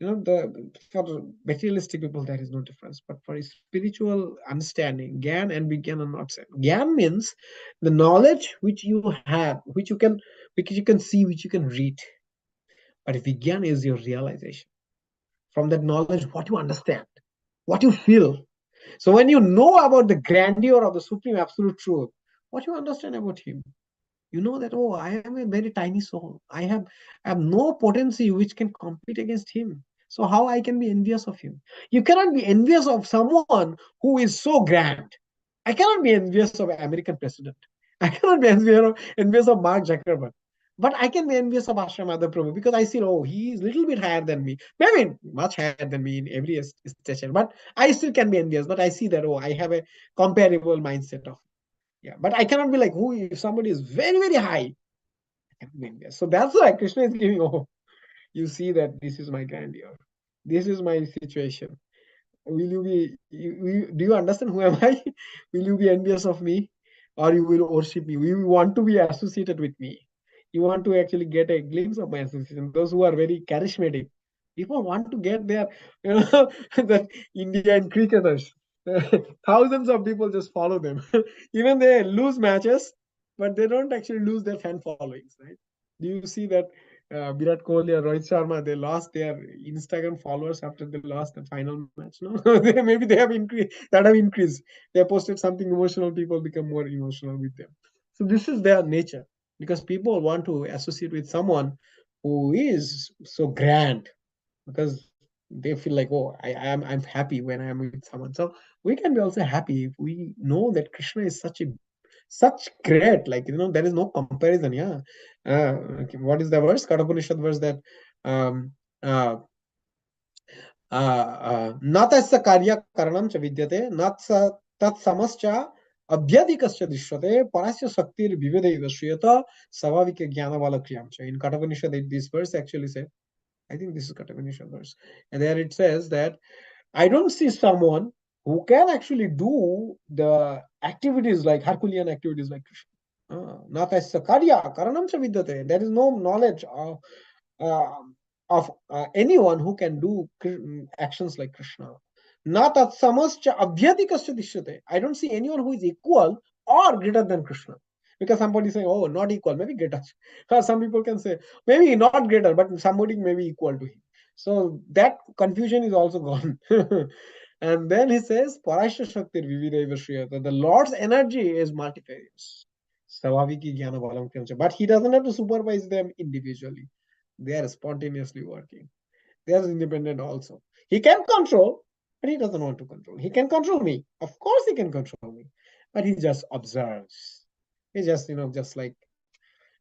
[SPEAKER 1] For materialistic people, there is no difference. But for spiritual understanding, Gyan and Vigyan are not same. Gyan means the knowledge which you have, which you can see, which you can read. But Vigyan is your realization. From that knowledge, what you understand, what you feel. So when you know about the grandeur of the supreme absolute truth, what you understand about him, you know that, oh, I am a very tiny soul. I have no potency which can compete against him. So how I can be envious of him? You cannot be envious of someone who is so grand. I cannot be envious of an American president. I cannot be envious of Mark Zuckerberg. But I can be envious of Ashram Prabhu because I see, oh, he is a little bit higher than me. Maybe much higher than me in every stature. But I still can be envious. But I see that, oh, I have a comparable mindset of, yeah. But I cannot be like, who, if somebody is very, very high, I can be envious. So that's why Krishna is giving, oh, you see that this is my grandeur. This is my situation. Will you be, do you understand who am I? Will you be envious of me? Or you will worship me? You want to be associated with me. You want to actually get a glimpse of my association. Those who are very charismatic, people want to get their, that Indian cricketers. Thousands of people just follow them. Even they lose matches, but they don't actually lose their fan followings, right? Do you see that Virat Kohli or Rohit Sharma, they lost their Instagram followers after they lost the final match? No, maybe they have increased. That have increased. They posted something emotional. People become more emotional with them. So this is their nature, because people want to associate with someone who is so grand, because they feel like, oh, I'm happy when I'm with someone. So we can be also happy if we know that Krishna is such great, like, there is no comparison. Yeah. Okay, what is the verse, Katapanishad verse, that um uh natasya karya karanam cha vidyate natsa tat samascha abhyadikascha drishyate parasya shaktir vivedaiva shriyata savavika jnana valakriyam cha. In Katapanishad, this verse actually says, I think this is Katapanishad verse, and there it says that I don't see someone who can actually do the activities like Herculean activities like Krishna.
[SPEAKER 4] Natasya karya karanam cha vidyate. There is no knowledge uh, of anyone who can do actions like Krishna. Na tat samascha abhyatikasya dishyate. I don't see anyone who is equal or greater than Krishna. Because somebody saying, oh, not equal, maybe greater. Some people can say, maybe not greater, but somebody may be equal to him. So that confusion is also gone. And then he says, Parashya Shaktir Vivideva Shriyata. The Lord's energy is multifarious. Savaviki Jnana Balam Kramcha. But he doesn't have to supervise them individually. They are spontaneously working. They are independent also. He can control, but he doesn't want to control. He can control me. Of course he can control me. But he just observes. He just, just like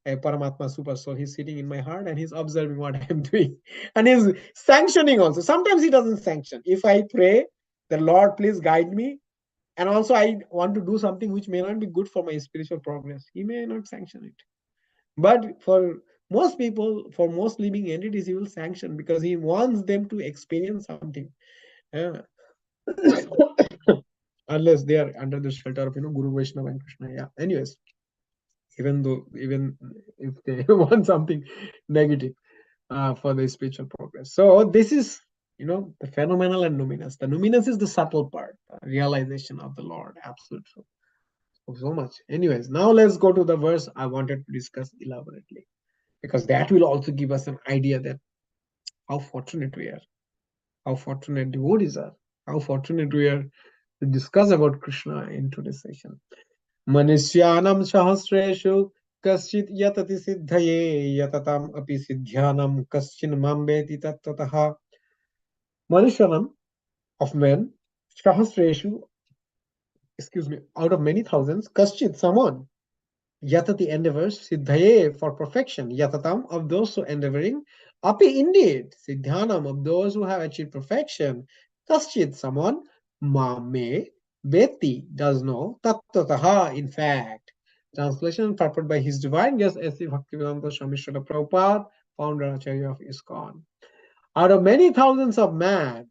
[SPEAKER 4] a Paramatma super soul. He's sitting in my heart and he's observing what I'm doing. And he's sanctioning also. Sometimes he doesn't sanction. If I pray, the Lord, please guide me. And also I want to do something which may not be good for my spiritual progress. He may not sanction it. But for most people, for most living entities, he will sanction because he wants them to experience something. Uh, Unless they are under the shelter of Guru Vaishnava and Krishna. Yeah. Anyways, even if they want something negative for the spiritual progress. So this is the phenomenal and numinous. The numinous is the subtle part, realization of the Lord, absolute truth. So much. Anyways, now let's go to the verse I wanted to discuss elaborately, because that will also give us an idea that how fortunate we are, how fortunate devotees are, how fortunate we are to discuss about Krishna in today's session. Manishyanam sahasreshu kaschit yatati siddhaye yatatam api siddhyanam kaschin mambeti tattataha. Manishyanam of men, sahasreshu, out of many thousands, kaschit, someone, yatati endeavors, siddhaye for perfection, yatatam of those who endeavoring, api indeed, siddhanam of those who have achieved perfection, kaschit someone, mame veti does know, tattataha in fact. Translation purported by His Divine Guest S.C. Bhaktivedanta Swami Srila Prabhupada, founder Acharya of ISKCON. Out of many thousands of men,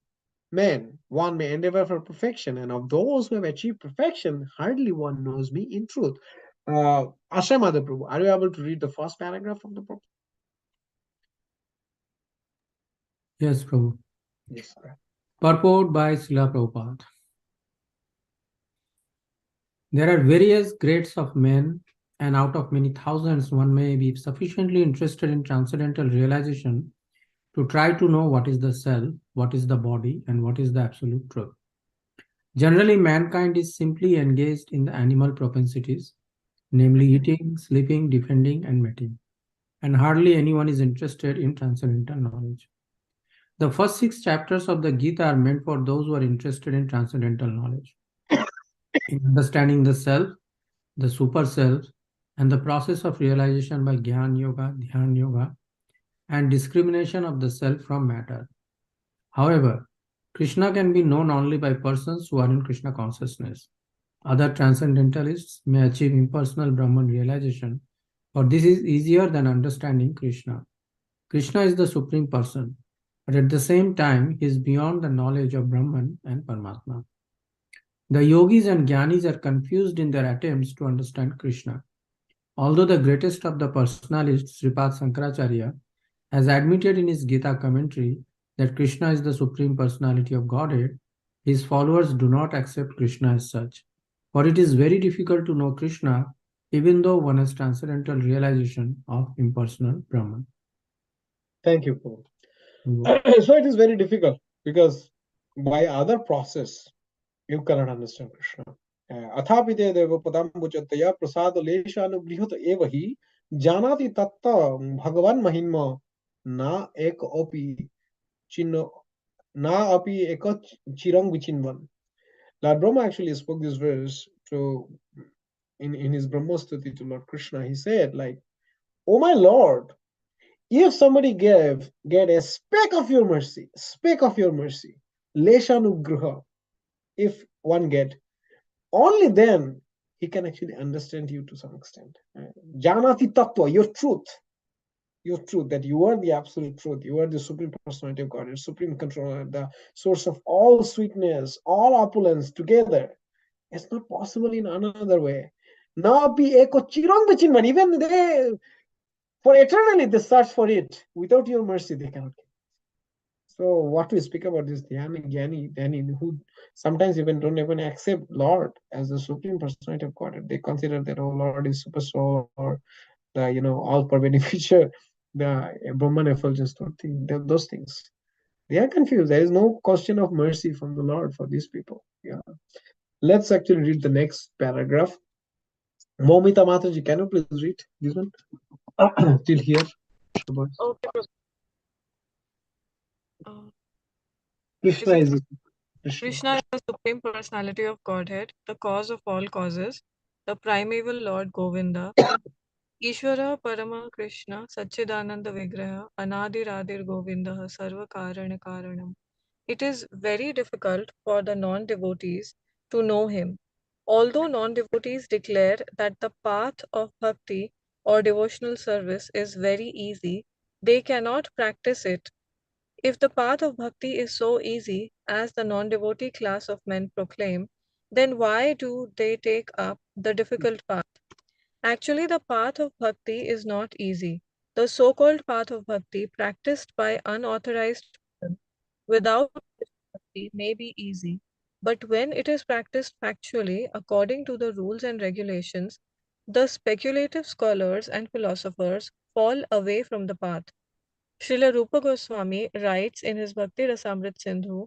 [SPEAKER 4] one may endeavor for perfection, and of those who have achieved perfection, hardly one knows me in truth. Ashram Mother Prabhu, are you able to read the first paragraph of the book?
[SPEAKER 2] Yes, Prabhu.
[SPEAKER 4] Yes, sir.
[SPEAKER 2] Purport by Srila Prabhupada. There are various grades of men, and out of many thousands, one may be sufficiently interested in transcendental realization to try to know what is the self, what is the body, and what is the absolute truth. Generally, mankind is simply engaged in the animal propensities, namely eating, sleeping, defending, and mating, and hardly anyone is interested in transcendental knowledge. The first 6 chapters of the Gita are meant for those who are interested in transcendental knowledge, in understanding the self, the super self, and the process of realization by Jnana Yoga, Dhyan Yoga, and discrimination of the self from matter. However, Krishna can be known only by persons who are in Krishna consciousness. Other transcendentalists may achieve impersonal Brahman realization, for this is easier than understanding Krishna. Krishna is the Supreme Person, but at the same time, he is beyond the knowledge of Brahman and Paramatma. The yogis and jnanis are confused in their attempts to understand Krishna. Although the greatest of the personalists, Sripad Sankaracharya, has admitted in his Gita commentary that Krishna is the Supreme Personality of Godhead, his followers do not accept Krishna as such. For it is very difficult to know Krishna even though one has transcendental realization of impersonal Brahman.
[SPEAKER 4] Thank you, Paul. So it is very difficult because by other process, you cannot understand Krishna. Athapite deva padambujataya prasada leshanugrihata eva hi janati tatta bhagavan mahimma na ek opi chinno na api eka chirang vichinvan. Lord Brahma actually spoke this verse to in his Brahmastuti to Lord Krishna. He said, like, "Oh my Lord, if somebody get a speck of your mercy, leshanugraha, if one get, only then he can actually understand you to some extent. Janati tattva, your truth, that you are the absolute truth, you are the supreme personality of God, your supreme controller, the source of all sweetness, all opulence together. It's not possible in another way. Napi eko chirong bachinman. Even they, for eternally, they search for it. Without your mercy, they cannot. So what we speak about this Dhyani, Gyani, Dhyani, who sometimes even don't even accept Lord as the supreme personality of God. They consider that, oh, Lord is super soul or the all-pervading feature, the Brahman effulgence thing, those things. They are confused. There is no question of mercy from the Lord for these people. Yeah. Let's actually read the next paragraph. Momita Mataji, can you please read this one? Till here.
[SPEAKER 3] Okay. Uh,
[SPEAKER 4] Krishna
[SPEAKER 3] it
[SPEAKER 4] is Krishna.
[SPEAKER 3] Krishna is the Supreme Personality of Godhead, the cause of all causes, the primeval Lord Govinda, Ishvara Parama Krishna, Satchidananda Vigraha, Anadiradir Govinda, Sarva Karana Karanam. It is very difficult for the non-devotees to know him. Although non-devotees declare that the path of bhakti or devotional service is very easy, they cannot practice it. If the path of bhakti is so easy, as the non-devotee class of men proclaim, then why do they take up the difficult path? Actually, the path of bhakti is not easy. The so-called path of bhakti practiced by unauthorized persons without bhakti may be easy, but when it is practiced factually according to the rules and regulations, the speculative scholars and philosophers fall away from the path. Srila Rupa Goswami writes in his Bhakti Rasamrit Sindhu,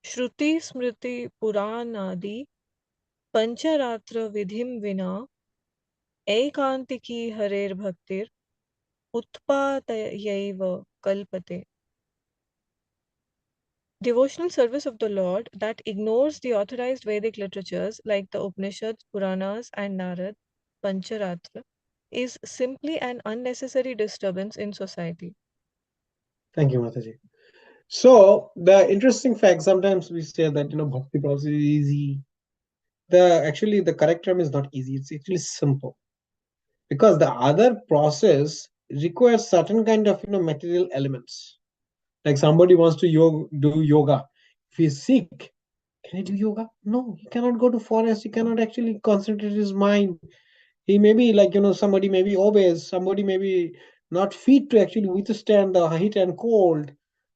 [SPEAKER 3] Shruti Smriti Puranadi Pancharatra Vidhim Vina Ekantiki Harer Bhaktir Utpatayaiva Kalpate. Devotional service of the Lord that ignores the authorized Vedic literatures like the Upanishads, Puranas, and Narad, Pancharatra, is simply an unnecessary disturbance in society.
[SPEAKER 4] Thank you, Mataji. So the interesting fact, sometimes we say that bhakti process is easy. Actually the correct term is not easy, it's actually simple. Because the other process requires certain kind of material elements. Like somebody wants to do yoga. If he's sick, can he do yoga? No, he cannot go to forest, he cannot actually concentrate his mind. He may be like somebody may be obese, somebody may be not fit to actually withstand the heat and cold,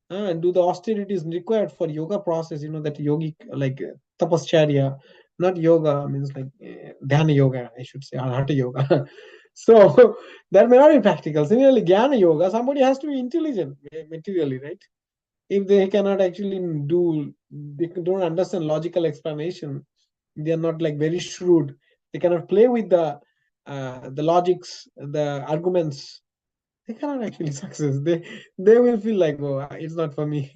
[SPEAKER 4] and do the austerities required for yoga process, that yogic, like tapascharya, not yoga means like dhyana yoga, I should say, or hatha yoga. So that may not be practical. Similarly, jnana yoga, somebody has to be intelligent materially, right? If they cannot actually they don't understand logical explanation, they are not like very shrewd, they cannot play with the logics, the arguments, they cannot actually success. They will feel like, oh, it's not for me.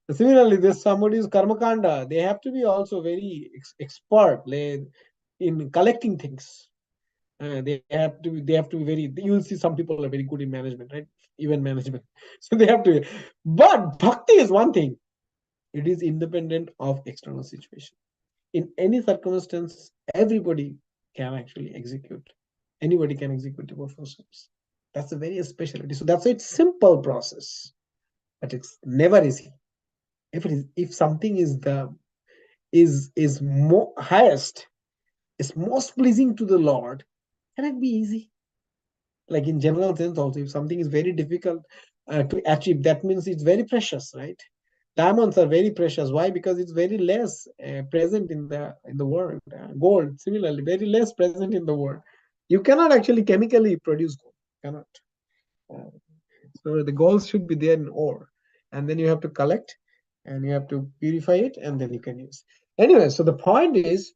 [SPEAKER 4] Similarly, there's somebody who's karmakanda, they have to be also very expert in collecting things. They have to be very, you will see some people are very good in management, right? Even management. So they have to, but bhakti is one thing. It is independent of external situation. In any circumstance, everybody can actually execute. Anybody can execute devotional service. That's a very specialty. So that's a simple process, but it's never easy. If something is more highest, is most pleasing to the Lord, can it be easy? Like in general sense, also, if something is very difficult to achieve, that means it's very precious, right? Diamonds are very precious. Why? Because it's very less present in the world. Gold, similarly, very less present in the world. You cannot actually chemically produce gold. Cannot. Uh, so the gold should be there in ore, and then you have to collect, and you have to purify it, and then you can use. Anyway, so the point is,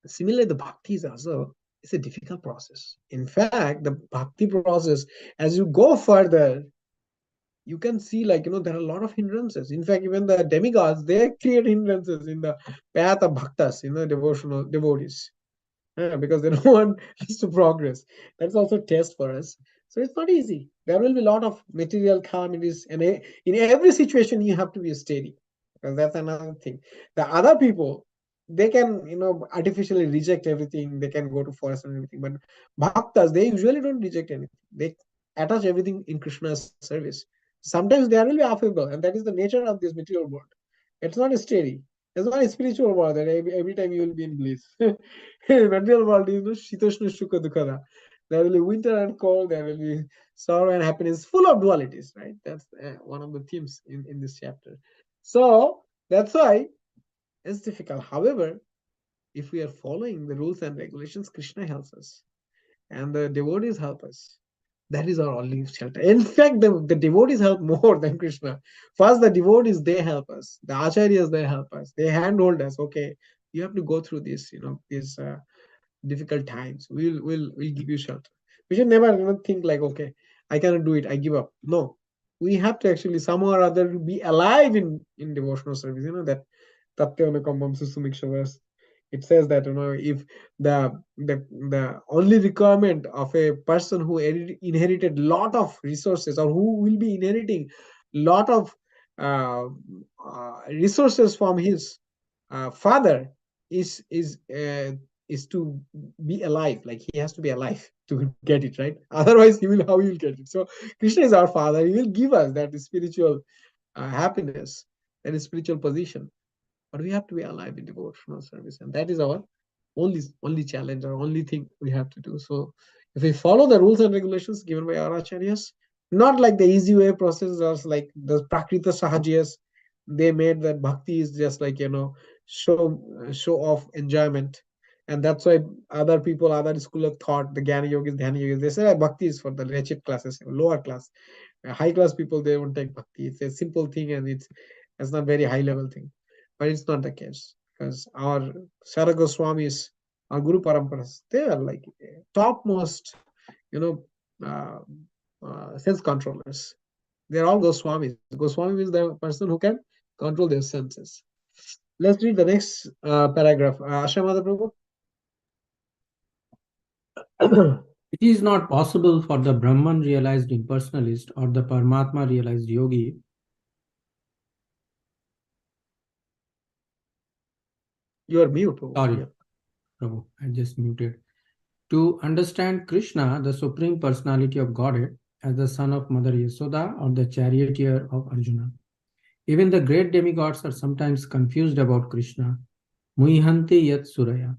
[SPEAKER 4] similarly, the bhakti is also, it's a difficult process. In fact, the bhakti process, as you go further, you can see, like, there are a lot of hindrances. In fact, even the demigods, they create hindrances in the path of bhaktas, devotional devotees, because they don't want us to progress. That's also a test for us. So it's not easy. There will be a lot of material calamities, and in every situation you have to be steady, because that's another thing. The other people, they can artificially reject everything. They can go to forest and everything, but bhaktas, they usually don't reject anything. They attach everything in Krishna's service. Sometimes they will be affable, and that is the nature of this material world. It's not steady. There's not a spiritual world that every time you will be in bliss. Material world is no shitoshna sukha dukkha. There will be winter and cold. There will be sorrow and happiness, full of dualities, right? That's one of the themes in this chapter. So that's why it's difficult. However, if we are following the rules and regulations, Krishna helps us, and the devotees help us. That is our only shelter. In fact, the devotees help more than Krishna. First, the devotees, they help us. The acharyas, they help us. They handhold us. Okay, you have to go through this, these difficult times. We'll give you shelter. We should never think like, okay, I cannot do it, I give up. No, we have to actually somehow or other be alive in devotional service. That Tatyavanakambam Susumikshavaras. It says that if the only requirement of a person who inherited lot of resources, or who will be inheriting lot of uh, resources from his father, is to be alive. Like, he has to be alive to get it, right? Otherwise, how he will get it? So Krishna is our father. He will give us that spiritual happiness and spiritual position, but we have to be alive in devotional service, and that is our only challenge, or only thing we have to do. So if we follow the rules and regulations given by our acharyas, not like the easy way process, or like the prakrita sahajas, they made that bhakti is just like show off enjoyment. And that's why other school of thought, the jnana yogis, dhyana yogis, they say bhakti is for the wretched classes, lower class. High class people, they won't take bhakti. It's a simple thing, and it's not very high level thing. But it's not the case, because our Sara Goswamis, our Guru Paramparas, they are like topmost, you know, uh, sense controllers. They're all Goswamis. Goswami is the person who can control their senses. Let's read the next paragraph. Ashamada Prabhu.
[SPEAKER 2] It is not possible for the Brahman realized impersonalist or the Paramatma realized yogi
[SPEAKER 4] You are mute.
[SPEAKER 2] sorry, Prabhu, I just muted. To understand Krishna, the Supreme Personality of Godhead, as the son of Mother Yasoda or the charioteer of Arjuna. Even the great demigods are sometimes confused about Krishna. Muihanti yat suraya.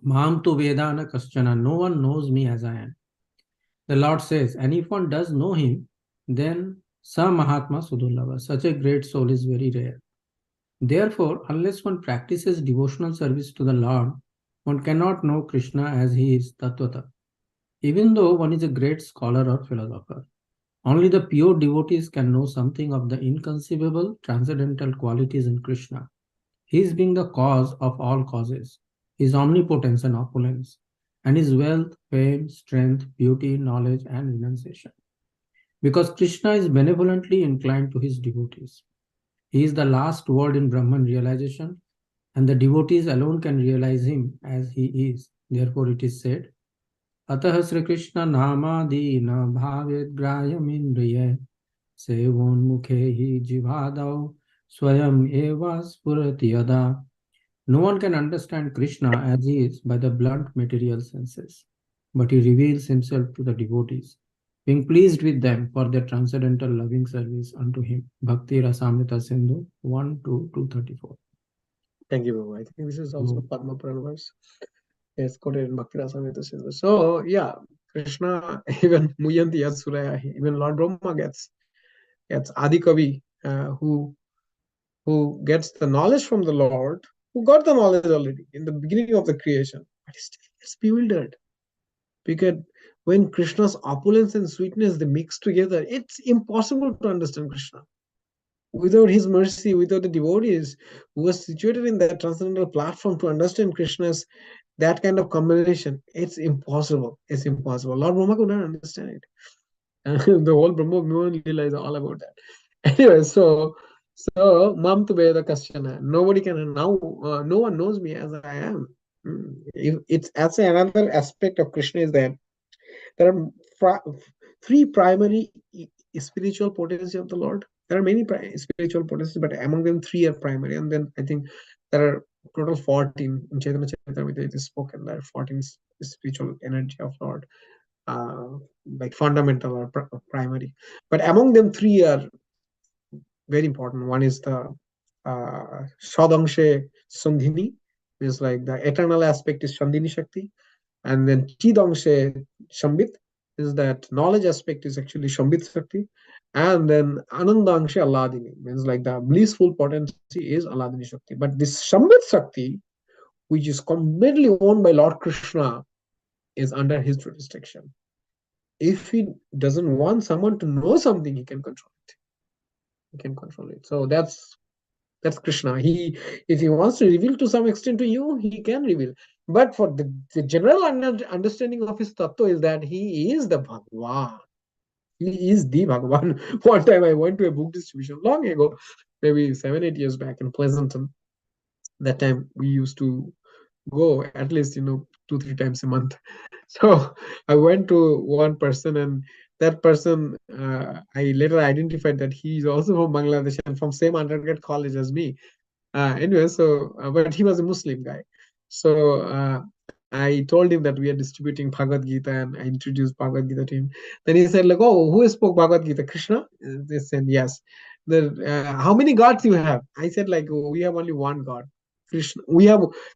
[SPEAKER 2] Mam tu vedana kaschana. No one knows me as I am. The Lord says, and if one does know him, then sa Mahatma Sudurlava. Such a great soul is very rare. Therefore, unless one practices devotional service to the Lord, one cannot know Krishna as he is Tattvata. Even though one is a great scholar or philosopher, only the pure devotees can know something of the inconceivable transcendental qualities in Krishna. His being the cause of all causes, his omnipotence and opulence, and his wealth, fame, strength, beauty, knowledge, and renunciation. Because Krishna is benevolently inclined to his devotees. He is the last word in Brahman realization, and the devotees alone can realize him as he is. Therefore, it is said, अतः श्री कृष्ण नामादि न भावेत ग्राह्यमिन्द्रिय सेवोन्मुखे हि जिह्वादौ स्वयं एव स्फुरति यदा. No one can understand Krishna as he is by the blunt material senses, but he reveals himself to the devotees, being pleased with them for their transcendental loving service unto him. Bhakti Rasamrita Sindhu 1 to 234.
[SPEAKER 4] Thank you, Babu. I think this is also Padma Puran verse. Yes, quoted in Bhakti Rasamrita Sindhu. So yeah, Krishna, even Muyanti Yatsuraya, even Lord Brahma gets Adi Kavi, who gets the knowledge from the Lord, who got the knowledge already in the beginning of the creation, but he still gets bewildered. Because when Krishna's opulence and sweetness, they mix together, it's impossible to understand Krishna. Without his mercy, without the devotees who were situated in that transcendental platform to understand Krishna's that kind of combination, it's impossible. It's impossible. Lord Brahma could not understand it. And the whole Brahma Vimana Lila is all about that. Anyway, so Mam tu Veda Kasyana. Nobody can now. No one knows me as I am. It's as another aspect of Krishna is that there are three primary spiritual potencies of the Lord. There are many spiritual potencies, but among them three are primary. And then I think there are total 14 in Chaitanya Charitamrita. It is spoken. There are 14 spiritual energy of Lord, like fundamental or primary. But among them three are very important. One is the Shadangshe Sandhini, means like the eternal aspect is Sandhini Shakti, and then Chidangshe Shambit is that knowledge aspect is actually Shambit Shakti, and then Anandangshe Alladini means like the blissful potency is Alladini Shakti. But this Shambit Shakti, which is completely owned by Lord Krishna, is under his jurisdiction. If he doesn't want someone to know something, he can control it. He can control it. So that's Krishna. If he wants to reveal to some extent to you, he can reveal. But for the general understanding of his tattva is that he is the Bhagwan. He is the Bhagwan. One time I went to a book distribution long ago, maybe 7-8 years back in Pleasanton. That time we used to go at least 2-3 times a month. So I went to one person, and that person, I later identified that he is also from Bangladesh and from same undergrad college as me. Anyway, so but he was a Muslim guy. So I told him that we are distributing Bhagavad Gita, and I introduced Bhagavad Gita to him. Then he said, like, oh, who spoke Bhagavad Gita? Krishna? They said yes. Then how many gods you have? I said, like, oh, we have only one God. Krishna.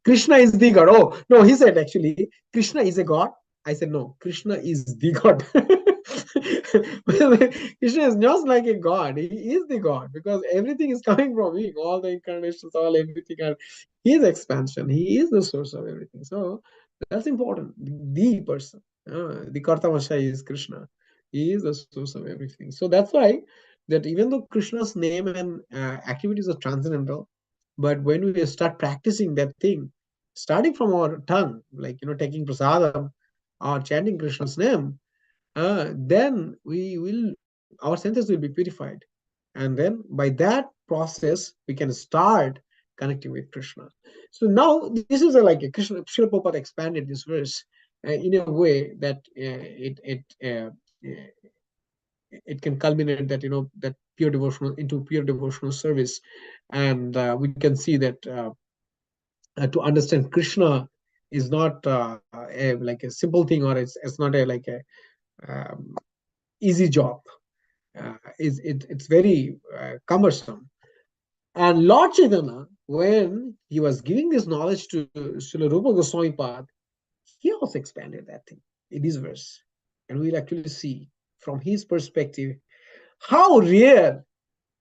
[SPEAKER 4] Krishna is the God. Oh no, he said actually Krishna is a God. I said no, Krishna is the God. Krishna is just like a God. He is the God because everything is coming from him. All the incarnations, all everything are his expansion. He is the source of everything. So that's important. The person, the Kartamashai is Krishna. He is the source of everything. So that's why that even though Krishna's name and activities are transcendental, but when we start practicing that thing, starting from our tongue, like taking prasadam or chanting Krishna's name, then our senses will be purified, and then by that process we can start connecting with Krishna. So now this is like a Krishna. Srila Prabhupada expanded this verse in a way that it can culminate that that pure devotional into pure devotional service, and we can see that to understand Krishna is not like a simple thing, or it's not a like a easy job. It's very cumbersome. And Lord Chaitanya, when he was giving this knowledge to Srila Rupa Goswami Pad, he also expanded that thing in this verse. And we'll actually see from his perspective how rare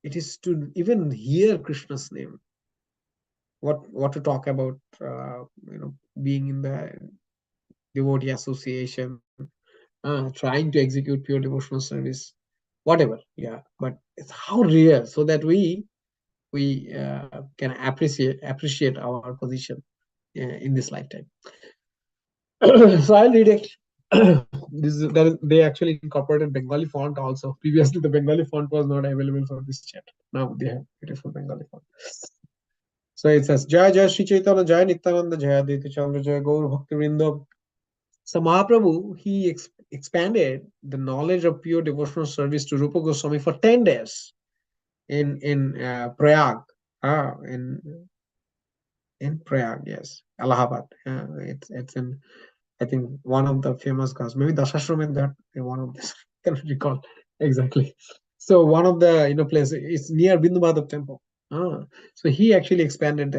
[SPEAKER 4] it is to even hear Krishna's name. What to talk about, being in the devotee association, trying to execute pure devotional service, whatever. Yeah, but it's how rare, so that we can appreciate our position in this lifetime. So I'll read it. They actually incorporated Bengali font also. Previously, the Bengali font was not available for this chat. Now they have beautiful Bengali font. So it says, Jaya Jaya Sri Chaitanya, Jaya Nityananda, Jaya Advaita Chandra, Jaya Gaur Bhakti Vrinda. So Mahaprabhu, he expanded the knowledge of pure devotional service to Rupa Goswami for 10 days in Prayag, in Prayag, yes, Allahabad. It's in, I think, one of the famous ghats, maybe Dasashram in that, one of this, I cannot recall exactly. So one of the places is near Bindu Madhav temple. So he actually expanded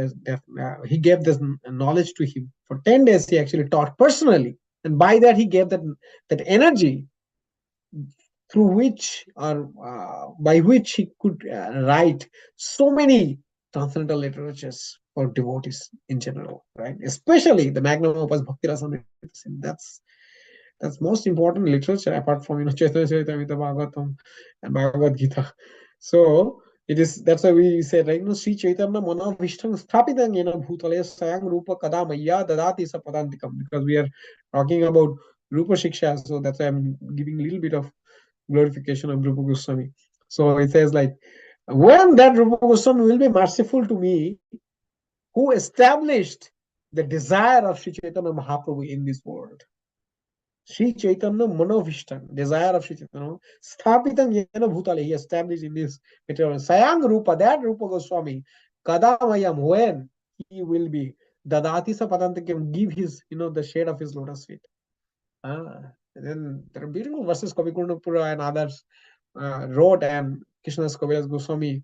[SPEAKER 4] he gave this knowledge to him for 10 days. He actually taught personally, and by that he gave that energy through which, or by which he could write so many transcendental literatures for devotees in general, right? Especially the magnum opus Bhakti Rasamrita. That's most important literature apart from Chaitanya Charitamrita, Bhagavatam, and Bhagavad Gita. So it is, that's why we say, right? Sri Chaitanya Manavishtam Sthapitam Yena Bhutale Sayang Rupa Kada Maya Dadati Sapadantikam, because we are talking about Rupa Shiksha, so that's why I'm giving a little bit of glorification of Rupa Goswami. So it says like, when that Rupa Goswami will be merciful to me, who established the desire of Sri Chaitanya Mahaprabhu in this world. Sri Chaitanya Manovishtam, desire of Sri Chaitanya, Sthapitam Yena Bhutale, he established in this material. Sayang Rupa, that Rupa Goswami, Kadamayam, when he will be, Dadati Sapadantikam, give his, the shade of his lotus feet. And then there are beautiful verses, Kavikurnapura and others wrote, and Krishnadas Kaviraj Goswami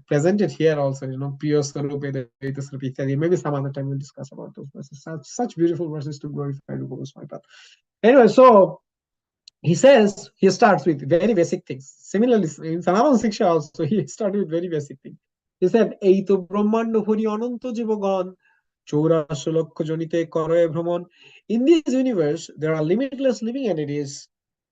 [SPEAKER 4] presented here also, Priya Swarupe, Dvaita Swarupe, Ityadi. Maybe some other time we'll discuss about those verses. Such beautiful verses to glorify Rupa Goswami Path. Anyway, so he starts with very basic things. Similarly, in Sanatana Siksha also, he started with very basic things. He said, Eito Brahmando Hori Ananto Jivagan, Chaurasho Lokho Jonite Koroe Brahman. In this universe, there are limitless living entities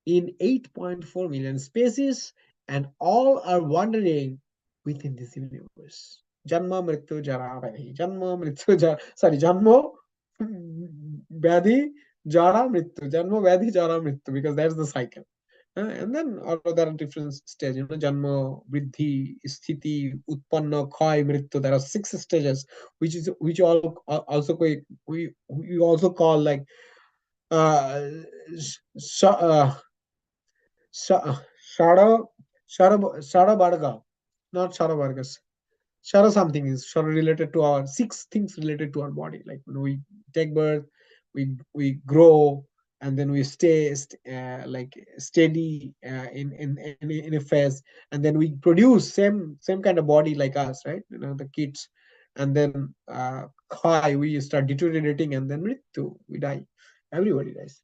[SPEAKER 4] in 8.4 million species, and all are wandering within this universe. Janma Mrityu Jara Vyadhi. Janma Mrityu Jara, sorry, Janma Vyadhi Jara Mrityu. Janma Vyadhi Jara Mrityu, because that's the cycle. And then there are different stages, Janma, Vriddhi, Sthiti, Utpanna, Khay, Mrityu. There are 6 stages, which all also we also call like uh, Shara Barga, not Shara Bargas. Shara something is Shara related to our 6 things related to our body. Like when we take birth, we grow, and then we stay like steady in a phase, and then we produce same kind of body like us, right? The kids, and then we start deteriorating, and then we die. Everybody dies.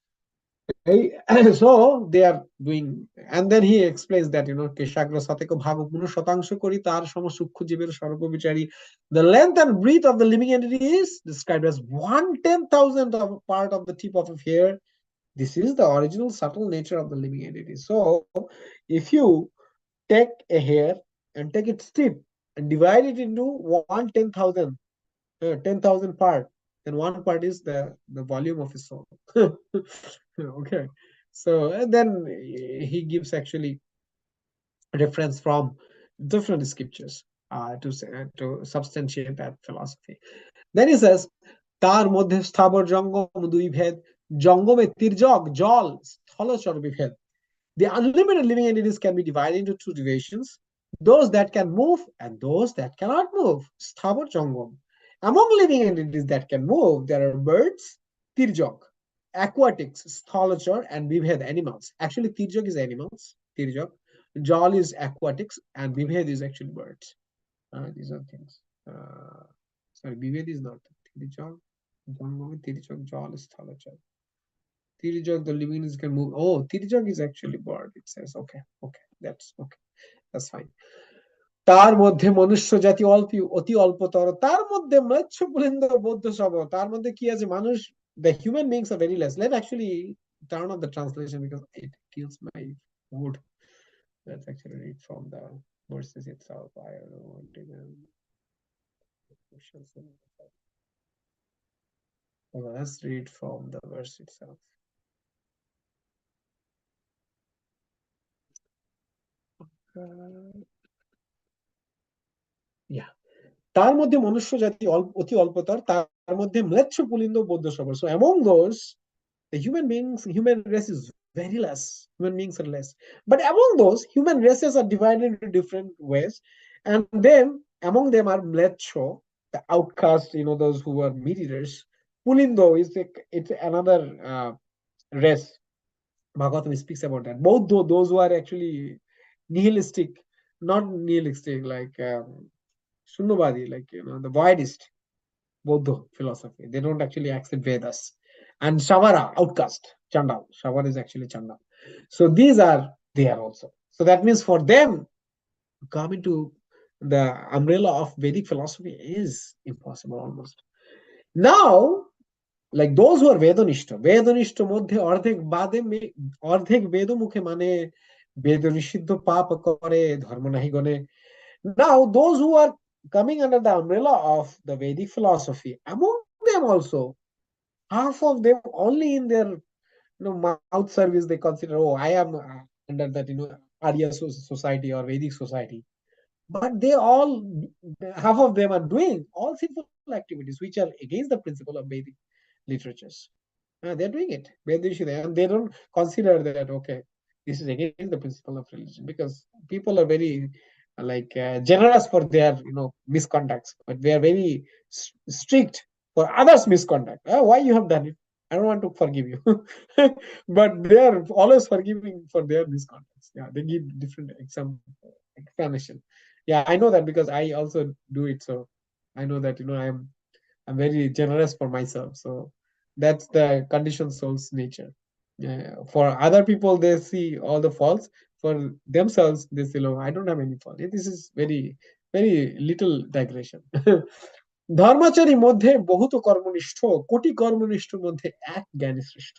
[SPEAKER 4] So they are doing, and then he explains that Keshagra Sateko Bhago Puno Shatangsho Kori Tar Sama Sukhu Jibir Sharako Vichari. The length and breadth of the living entity is described as 1/10,000th of a part of the tip of a hair. This is the original subtle nature of the living entity. So if you take a hair and take its tip and divide it into 1/10,000, 10,000 part, then one part is the volume of his soul. Okay, so and then he gives actually reference from different scriptures to substantiate that philosophy. Then he says, তার মধ্যে স্থাবর জঙ্গম দুই ভেদ, জঙ্গমে তির্যক জল স্থলচর বিভেদ. The unlimited living entities can be divided into 2 divisions, those that can move and those that cannot move. Sthabor Jangam. Among living entities that can move, there are birds, tirjok, aquatics, sthalachar, and bibhed animals. Actually, tirjok is animals, tirjok. Jal is aquatics, and bibhed is actually birds. These are things. Sorry, bibhed is not tirjok. Jangam, tirjok, jal, sthalachar. Tirijog, the living is can move. Oh, Tirijog is actually bird. It says, okay, that's fine. তার মধ্যে মনুষ্য জাতি অতি অল্পতর, তার মধ্যে ম্লেচ্ছ পুলিন্দ বৌদ্ধ সব, তার মধ্যে কি আছে মানুষ, the human beings are very less. Let's actually turn off the translation because it kills my mood. Let's actually read from the verses itself. I don't want to let's read from the verse itself. Yeah. তার মধ্যে মনুষ্য জাতি অতি অল্পতর, তার মধ্যে ম্লেচ্ছ পুলিন্দ বৌদ্ধ সবর. So among those, the human race is very less. Human beings are less. But among those, human races are divided into different ways. And then among them are mlecho, the outcast, those who are meat eaters. Pulindo it's another race. Bhagavatam speaks about that. Both those who are actually nihilistic, not nihilistic, like Sunnavadi, like the voidist Bauddha philosophy. They don't actually accept Vedas. And Shavara, outcast, Chandal. Shavara is actually Chandal. So these are there also. So that means for them, come into the umbrella of Vedic philosophy is impossible almost. Now, like those who are Vedanishta মধ্যে অর্ধেক বেদ মুখে মানে বেদ নিষিদ্ধ পাপ করে ধর্ম নাহি গণে. Now, those who are coming under the umbrella of the Vedic philosophy, among them also, half of them only in their mouth service they consider, oh, I am under that Arya society or Vedic society. But they all, half of them are doing all sinful activities which are against the principle of Vedic literatures. They're doing it, and they don't consider that, okay, this is against the principle of religion, because people are very generous for their misconducts, but they are very strict for others misconduct. Why you have done it? I don't want to forgive you. But they are always forgiving for their misconducts. Yeah, they give different explanation. Yeah, I know that because I also do it. So I know that, I'm very generous for myself. So that's the conditioned soul's nature. Yeah. For other people, they see all the faults. For themselves, they say, "Oh, I don't have any fault." This is very, very little digression. ধর্মাচারী মধ্যে বহুত কর্মনিষ্ঠ কোটি কর্মনিষ্ঠর মধ্যে এক জ্ঞানী শ্রেষ্ঠ.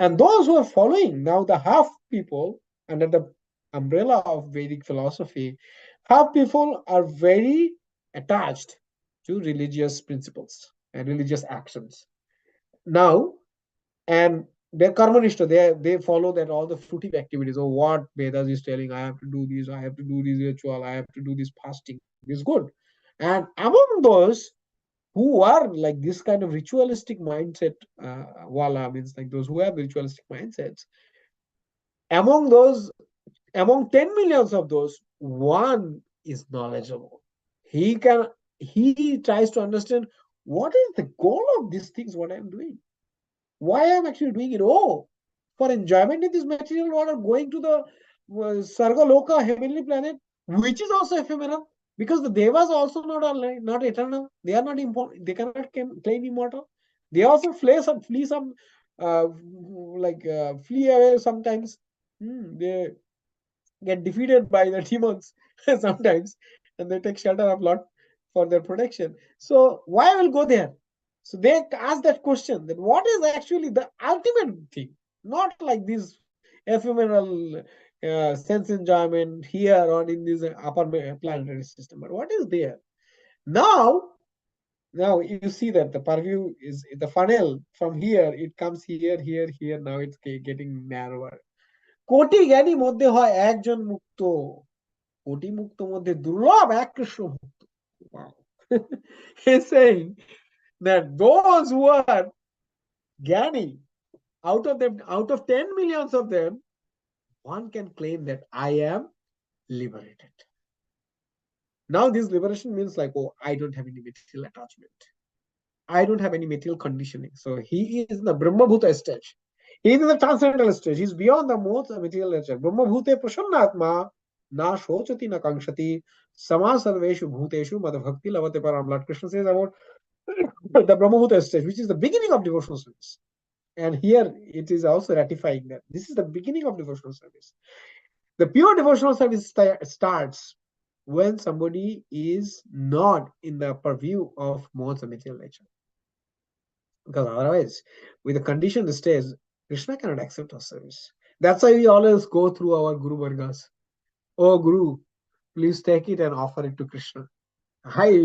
[SPEAKER 4] And those who are following now the half people under the umbrella of Vedic philosophy, half people are very attached to religious principles and religious actions. Now, and they're karmanishta, they follow that all the fruitive activities. Oh, what Vedas is telling, I have to do this, I have to do this ritual, I have to do this fasting. Is good. And among those who are like this kind of ritualistic mindset, wala means like those who have ritualistic mindsets, among those, among 10 millions of those, one is knowledgeable. He tries to understand what is the goal of these things, what I'm doing, why I'm actually doing it. Oh, for enjoyment in this material world, or going to the Sargaloka, heavenly planet, which is also ephemeral, because the devas also not eternal. They are not important. They cannot claim immortal. They also flee away sometimes. They get defeated by the demons sometimes, and they take shelter of Lord for their protection. So why will go there? So they ask that question, that what is actually the ultimate thing, not like this ephemeral sense enjoyment here or in this upper planetary system, but what is there now. Now you see that the purview is the funnel from here, it comes here, now it's getting narrower. কোটি জ্ঞানী মধ্যে হয় একজন মুক্ত, কোটি মুক্ত মধ্যে দুর্লভ এক কৃষ্ণ ভক্ত. Wow. He's saying that those who are জ্ঞানী, out of 10 millions of them, one can claim that I am liberated. Now this liberation means like, oh, I don't have any material attachment, I don't have any material conditioning. So he is in the Brahmabhuta stage. He is in the transcendental stage. He's beyond the modes of material nature. Brahmabhute prasannatma na shochati na kankshati sama sarveshu bhuteshu madbhakti lavate param. Lord Krishna says about the Brahmabhuta stage, which is the beginning of devotional service. And here it is also ratifying that this is the beginning of devotional service. The pure devotional service starts when somebody is not in the purview of modes of material nature. Because otherwise, with the conditioned stage, Krishna cannot accept our service. That's why we always go through our Guru Vargas. Oh, Guru, please take it and offer it to Krishna.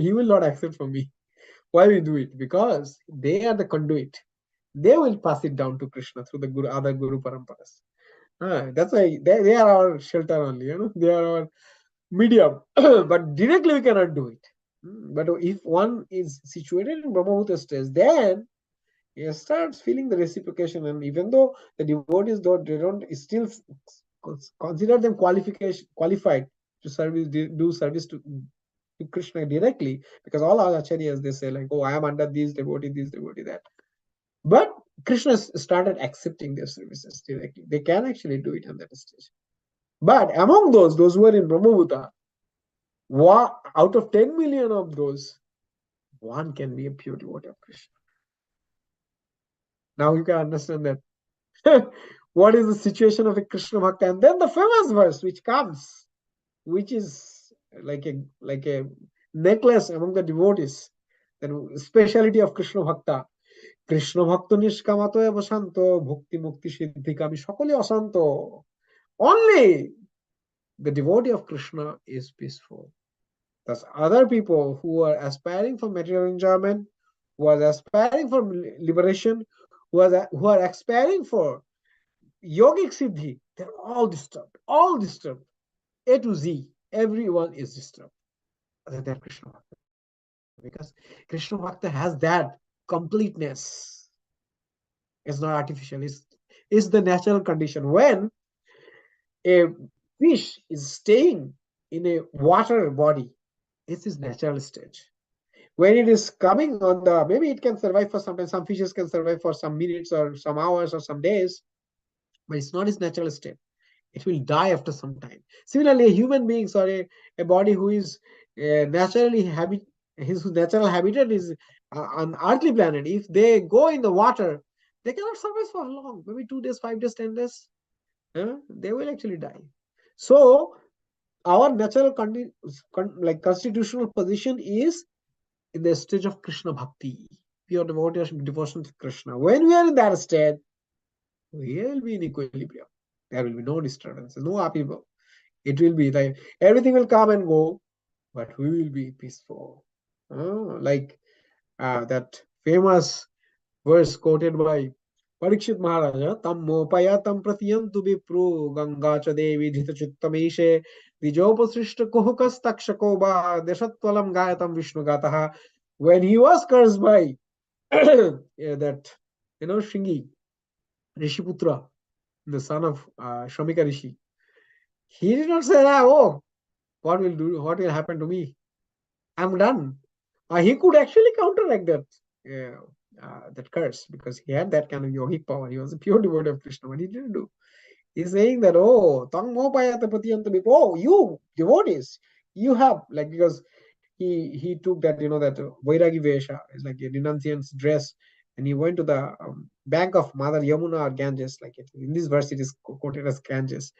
[SPEAKER 4] He will not accept from me. Why we do it? Because they are the conduit. They will pass it down to Krishna through the other Guru Paramparas. That's why they are our shelter only. They are our medium. But directly we cannot do it. But if one is situated in Brahmabhuta stage, then he starts feeling the reciprocation. And even though the devotees they don't still consider them qualified to do service to Krishna directly, because all our acharyas, they say like, oh, I am under this devotee, that. But Krishna started accepting their services directly. They can actually do it on that stage. But among those who are in Brahmabhuta, out of 10 million of those, one can be a pure devotee of Krishna. Now you can understand that what is the situation of a Krishna Bhakta. And then the famous verse which comes, which is like a necklace among the devotees, the speciality of Krishna Bhakta. Krishna Bhakta nishkamato eva shanto bhakti mukti siddhi kami sakale asanto. Only the devotee of Krishna is peaceful. Thus other people who are aspiring for material enjoyment, who are aspiring for liberation, who are aspiring for yogic siddhi, they're all disturbed. A to Z, everyone is disturbed other than Krishna Bhakta. Because Krishna Bhakta has that completeness. It's not artificial. It's the natural condition. When a fish is staying in a water body, it's its natural stage. When it is coming on maybe it can survive for some time. Some fishes can survive for some minutes or some hours or some days, but it's not its natural state. it will die after some time. Similarly, a human being or a body who is naturally his natural habitat is on earthly planet. If they go in the water, they cannot survive for long. Maybe 2 days, 5 days, 10 days. They will actually die. So our natural like constitutional position is in the stage of Krishna Bhakti, pure devotion to Krishna. When we are in that state, we will be in equilibrium. There will be no disturbances, no upheaval. It will be like everything will come and go, but we will be peaceful. Like that famous verse quoted by Parikshit Maharaja, tam mopaya tam pratiyantu vipru ganga cha devi dhita chittameshe dijopasrishta kuhukas takshako ba deshatvalam gayatam vishnu gataha. When he was cursed by that, Shringi, Rishiputra, the son of Shramika Rishi, he did not say that, oh, what will happen to me? I'm done. He could actually counteract that curse because he had that kind of yogic power. He was a pure devotee of Krishna, but he didn't do. He's saying that, oh, you devotees, you have like, because he took that, that Vairagi Vesha is like a renunciant's dress, and he went to the bank of Mother Yamuna or Ganges, like in this verse it is quoted as Ganges.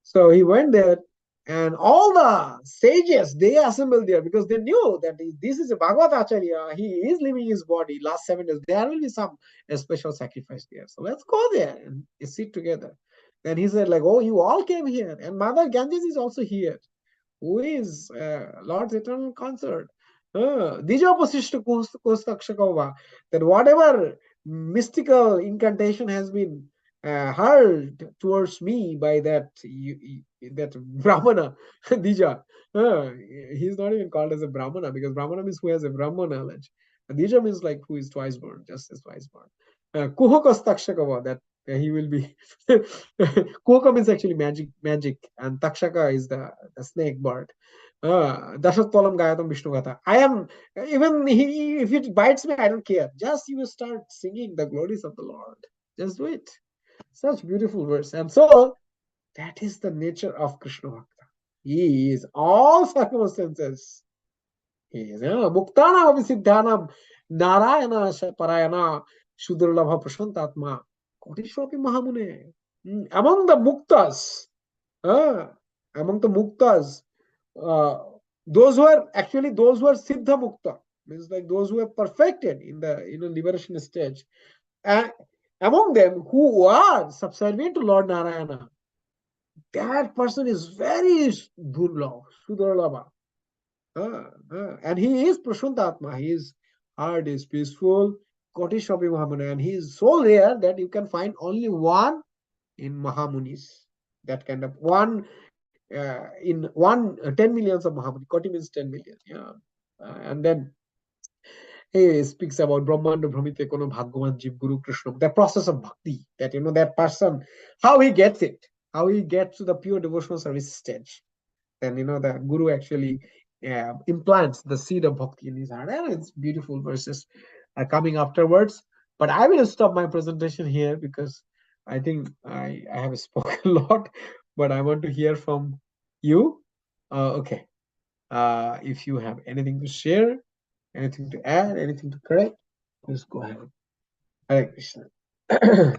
[SPEAKER 4] So he went there, and all the sages, they assembled there because they knew that this is a Bhagavad Acharya. He is leaving his body last 7 days. There will be some special sacrifice there. So let's go there and sit together. Then he said, like, oh, you all came here, and Mother Ganges is also here, who is Lord's eternal consort. Dijapasishta Kostakshakova, that whatever mystical incantation has been heard towards me by that Brahmana, Dija. He's not even called as a Brahmana because Brahmana means who has a Brahma knowledge. Dija means like who is twice born, just as twice born. Kuhokastakshakava, that he will be. Kuhoka means actually magic, and Takshaka is the snake bird. Dashatpalam Gayatam Vishnu Katha. I am, even if it bites me, I don't care. Just you start singing the glories of the Lord. Just do it. Such beautiful verse. And so that is the nature of Krishna Bhakta. He is all circumstances. He is Muktana Abhisiddhanam Narayana Parayana Shudralabha Prashantatma Kotishwapi Mahamune. Among the Muktas, those who are Siddha Mukta, means like those who are perfected in the liberation stage. Among them who are subservient to Lord Narayana, that person is very Sudurlabha. And he is Prashantatma. His heart is peaceful. Kotishapi Mahamuni. And he is so rare that you can find only one in Mahamunis. That kind of one in 10 millions of Mahamuni. Koti means 10 million. Yeah. And then he speaks about Brahmanda Brahmite Kono Bhagavan Jiv Guru Krishna. The process of bhakti, that that person, how he gets it, how he gets to the pure devotional service stage. Then the Guru actually implants the seed of bhakti in his heart. And it's beautiful verses are coming afterwards. But I will stop my presentation here because I think I have spoken a lot, but I want to hear from you. Okay. If you have anything to share, anything to add, anything to correct, please go ahead. Hare Krishna.
[SPEAKER 2] Hare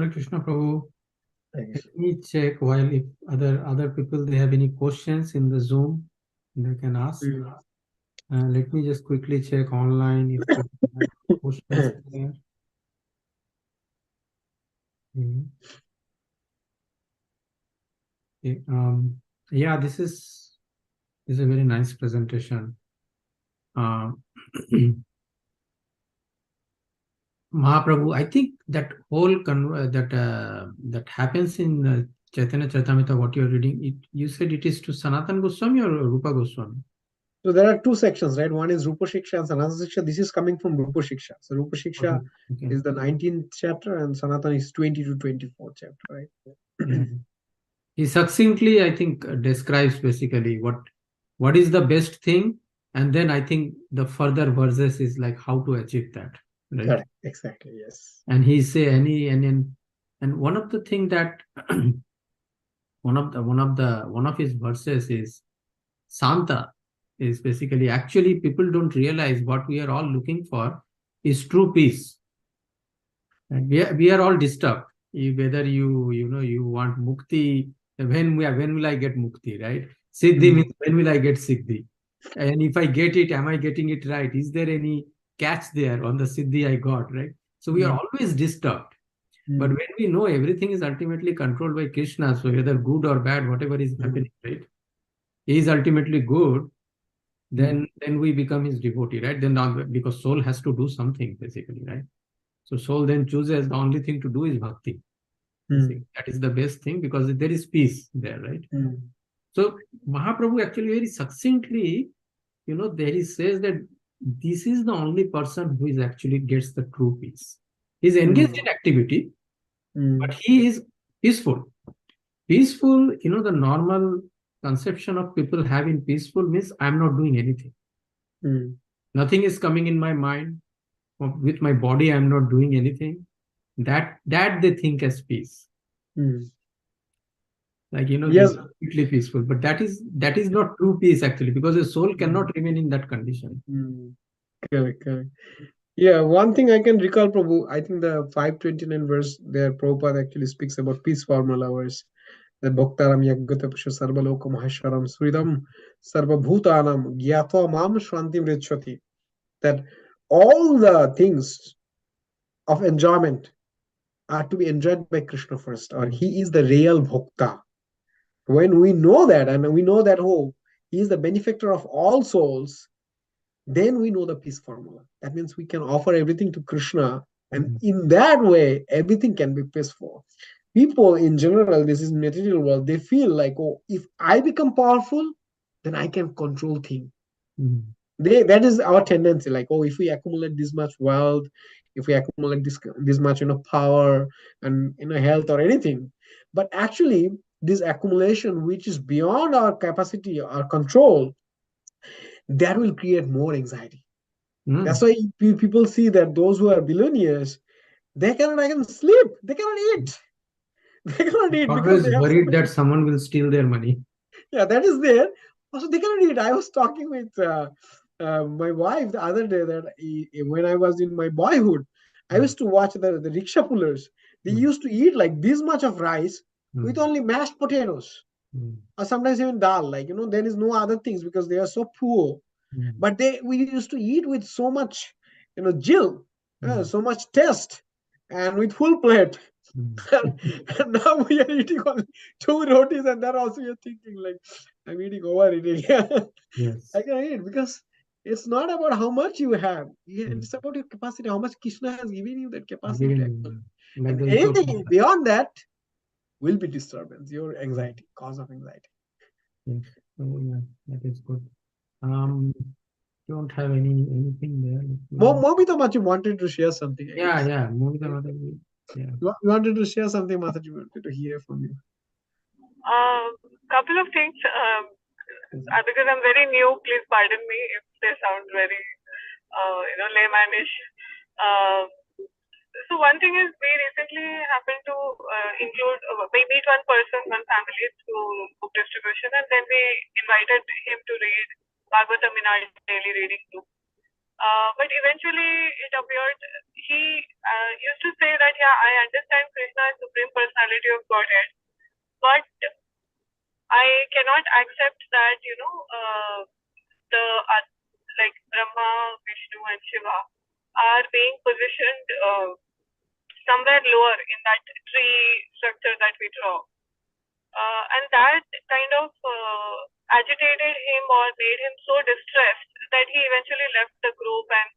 [SPEAKER 2] Krishna Prabhu. Let me check while if other people they have any questions in the Zoom, they can ask. Let me just quickly check online if there are questions there. Okay, yeah, this is a very nice presentation. Mahaprabhu, I think that whole that happens in Chaitanya Charitamrita, what you're reading, you said it is to Sanatana Goswami or Rupa Goswami?
[SPEAKER 4] So there are two sections, right? One is Rupa Shiksha and Sanatana Shiksha. This is coming from Rupa Shiksha. So Rupa Shiksha is the 19th chapter and Sanatana is 20 to 24th chapter, right?
[SPEAKER 2] Yeah. He succinctly, I think, describes basically what is the best thing, and then I think the further verses is like how to achieve that. right?
[SPEAKER 4] Correct. Exactly. Yes.
[SPEAKER 2] And he say and one of the thing that one of his verses is Santa, is basically, actually people don't realize what we are all looking for is true peace. And we are all disturbed. Whether you want mukti, when will I get mukti, right? Siddhi
[SPEAKER 4] Mm.
[SPEAKER 2] means when will I get siddhi? And if I get it, am I getting it right? Is there any catch there on the siddhi I got, right? So we are
[SPEAKER 4] Mm.
[SPEAKER 2] always disturbed. But
[SPEAKER 4] Mm.
[SPEAKER 2] when we know everything is ultimately controlled by Krishna, so whether good or bad, whatever is happening, right, he is ultimately good, then we become his devotee, right? Then not, because soul has to do something basically, right? So soul then chooses the only thing to do is bhakti.
[SPEAKER 4] Mm.
[SPEAKER 2] That is the best thing because there is peace there, right?
[SPEAKER 4] Mm.
[SPEAKER 2] So Mahaprabhu actually very succinctly, there he says that this is the only person who is actually gets the true peace. He's engaged in activity,
[SPEAKER 4] Mm.
[SPEAKER 2] but he is peaceful. Peaceful, the normal conception of people having peaceful means I'm not doing anything.
[SPEAKER 4] Mm.
[SPEAKER 2] Nothing is coming in my mind. With my body, I'm not doing anything. That they think as peace.
[SPEAKER 4] Mm.
[SPEAKER 2] Like,
[SPEAKER 4] Yes.
[SPEAKER 2] they're completely peaceful. But that is not true peace actually, because the soul cannot remain in that condition.
[SPEAKER 4] Mm. Correct. Correct. Yeah, one thing I can recall, Prabhu, I think the 529 verse there, Prabhupada actually speaks about peace formula verse. The Bhaktaram Yagatapusha Sarvaloko Mahasharam Sridam Sarvabhutanam Gyatva Mam Shrantim Richati. That all the things of enjoyment are to be enjoyed by Krishna first, or he is the real Bhakta. When we know that, and we know that, oh, he is the benefactor of all souls, then we know the peace formula. That means we can offer everything to Krishna, and in that way, everything can be peaceful. People in general, this is material world, they feel like, oh, if I become powerful, then I can control things. That is our tendency, like, oh, if we accumulate this much wealth, if we accumulate this much power and health or anything, but actually this accumulation which is beyond our capacity or control, that will create more anxiety. That's why people see that those who are billionaires, they cannot even sleep, they cannot eat, they cannot eat because
[SPEAKER 2] Always
[SPEAKER 4] they have so
[SPEAKER 2] worried
[SPEAKER 4] much.
[SPEAKER 2] that someone will steal their money.
[SPEAKER 4] Yeah, that is there. Also, they cannot eat. I was talking with my wife the other day that when I was in my boyhood, I used to watch the rickshaw pullers. They used to eat like this much of rice with only mashed potatoes, or sometimes even dal. Like, there is no other things because they are so poor. But we used to eat with so much, jill, so much taste, and with full plate. And now we are eating only two rotis, and that also you're thinking like, I'm eating overeating.
[SPEAKER 2] Yes.
[SPEAKER 4] I can eat because it's not about how much you have. Yeah, it's about your capacity, how much Krishna has given you that capacity to actually.
[SPEAKER 2] Like
[SPEAKER 4] And
[SPEAKER 2] the
[SPEAKER 4] anything beyond that will be disturbance, your anxiety, cause of anxiety.
[SPEAKER 2] Yes. Oh, yeah, that is good. Don't have anything there.
[SPEAKER 4] Momita Machi wanted to share something, I guess.
[SPEAKER 2] Yeah. Moving the other way. Yeah.
[SPEAKER 4] You wanted to share something, Mataji, wanted to hear from you.
[SPEAKER 3] Couple of things. Because I'm very new, please pardon me if they sound very, laymanish. So one thing is, we recently happened to we meet one person, one family through book distribution, and then we invited him to read Bhagavatam in our daily reading group. But eventually it appeared he used to say that, yeah, I understand Krishna is Supreme Personality of Godhead, but I cannot accept that, the like Brahma, Vishnu, and Shiva are being positioned somewhere lower in that tree structure that we draw. And that kind of agitated him or made him so distressed that he eventually left the group and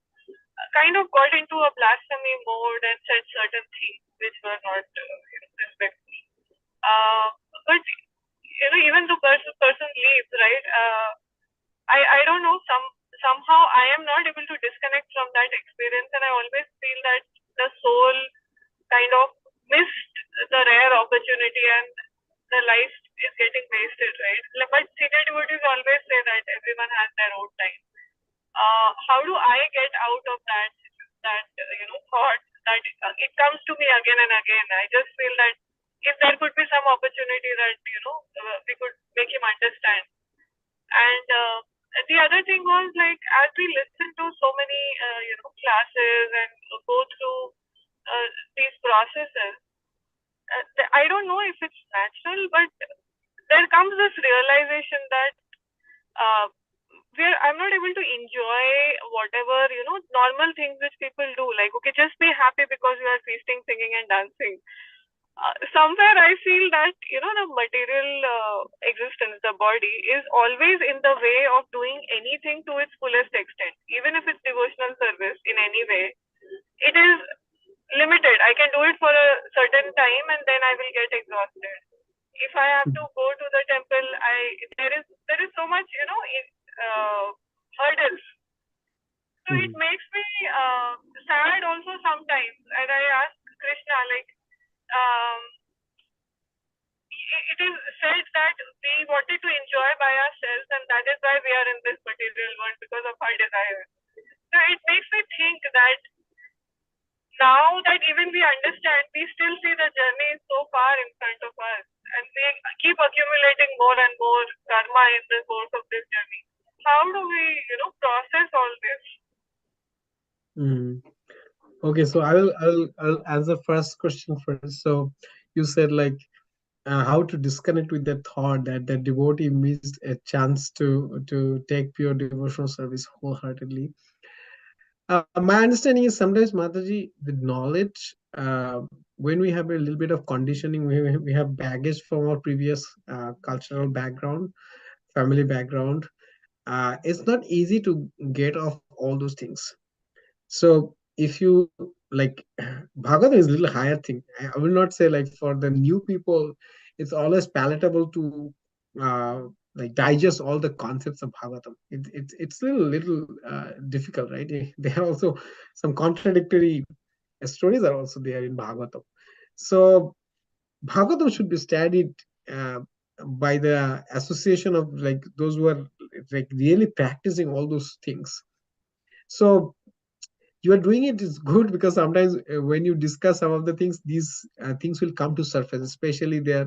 [SPEAKER 3] kind of got into a blasphemy mode and said certain things which were not respectful. But even the person leaves, right? I don't know. Somehow I am not able to disconnect from that experience, and I always feel that the soul kind of missed the rare opportunity, and the life is getting wasted, right? But senior devotees always say that everyone has their own time. How do I get out of that thought that it comes to me again and again. I just feel that if there could be some opportunity that we could make him understand. And the other thing was, like, as we listen to so many classes and go through these processes, I don't know if it's natural, but there comes this realization that uh, I'm not able to enjoy whatever normal things which people do. Like, okay, just be happy because you are feasting, singing, and dancing. Somewhere I feel that the material existence, the body, is always in the way of doing anything to its fullest extent. Even if it's devotional service in any way, it is limited. I can do it for a certain time and then I will get exhausted. If I have to go to the temple, there is so much hurdles. So it makes me sad also sometimes. And I ask Krishna, like, it is said that we wanted to enjoy by ourselves, and that is why we are in this material world, because of our desires. So it makes me think that now that even we understand, we still see the journey is so far in front of us, and we keep accumulating more and more karma in the course of this journey. How do we, process all this?
[SPEAKER 1] Okay, so I'll answer first question first. So you said like how to disconnect with the thought that the devotee missed a chance to take pure devotional service wholeheartedly. My understanding is sometimes Mataji, with knowledge, when we have a little bit of conditioning, we have baggage from our previous cultural background, family background. It's not easy to get off all those things. So if you like, Bhagavad is a little higher thing. I will not say like for the new people, it's always palatable to uh, like digest all the concepts of Bhagavatam. It's a little difficult, right? There are also some contradictory stories are also there in Bhagavatam. So Bhagavatam should be studied uh, by the association of like those who are like really practicing all those things. So you are doing it is good, because sometimes when you discuss some of the things, these things will come to surface, especially their